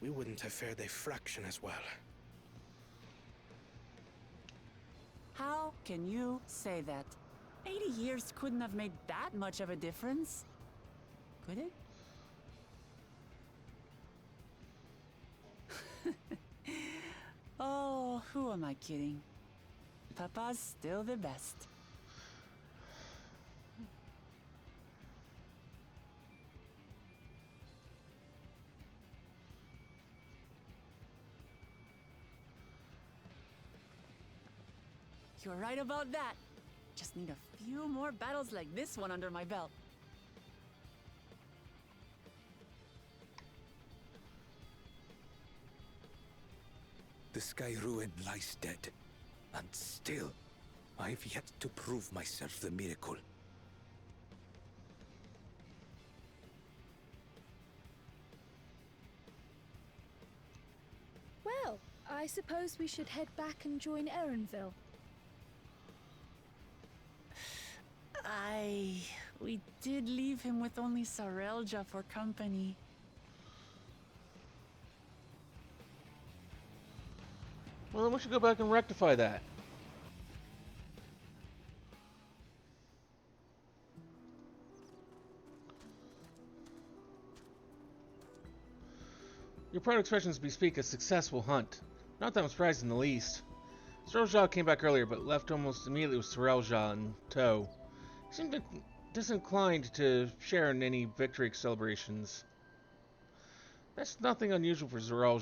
we wouldn't have fared a fraction as well. How can you say that? 80 years couldn't have made that much of a difference. Could it? Oh, who am I kidding? Papa's still the best. You're right about that. Just need a few more battles like this one under my belt. The Sky Ruin lies dead, and still, I've yet to prove myself the miracle. Well, I suppose we should head back and join Erenville. We did leave him with only Sarelja for company. Well, then we should go back and rectify that. Your proud expressions bespeak a successful hunt. Not that I'm surprised in the least. Sorrel came back earlier, but left almost immediately with Sorrel in tow. He seemed disinclined to share in any victory celebrations. That's nothing unusual for Sorrel.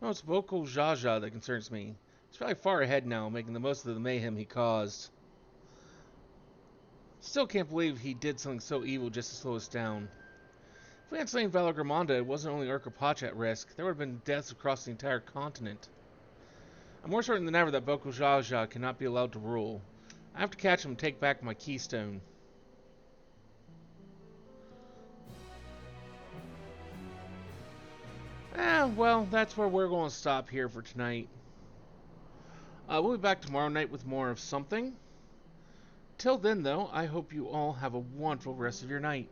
No, it's Boko Jaja that concerns me. He's probably far ahead now, making the most of the mayhem he caused. Still can't believe he did something so evil just to slow us down. If we hadn't slain Valagramanda, it wasn't only Urquhart at risk. There would have been deaths across the entire continent. I'm more certain than ever that Boko Jaja cannot be allowed to rule. I have to catch him and take back my keystone. Well, that's where we're going to stop here for tonight. We'll be back tomorrow night with more of something. Till then, though, I hope you all have a wonderful rest of your night.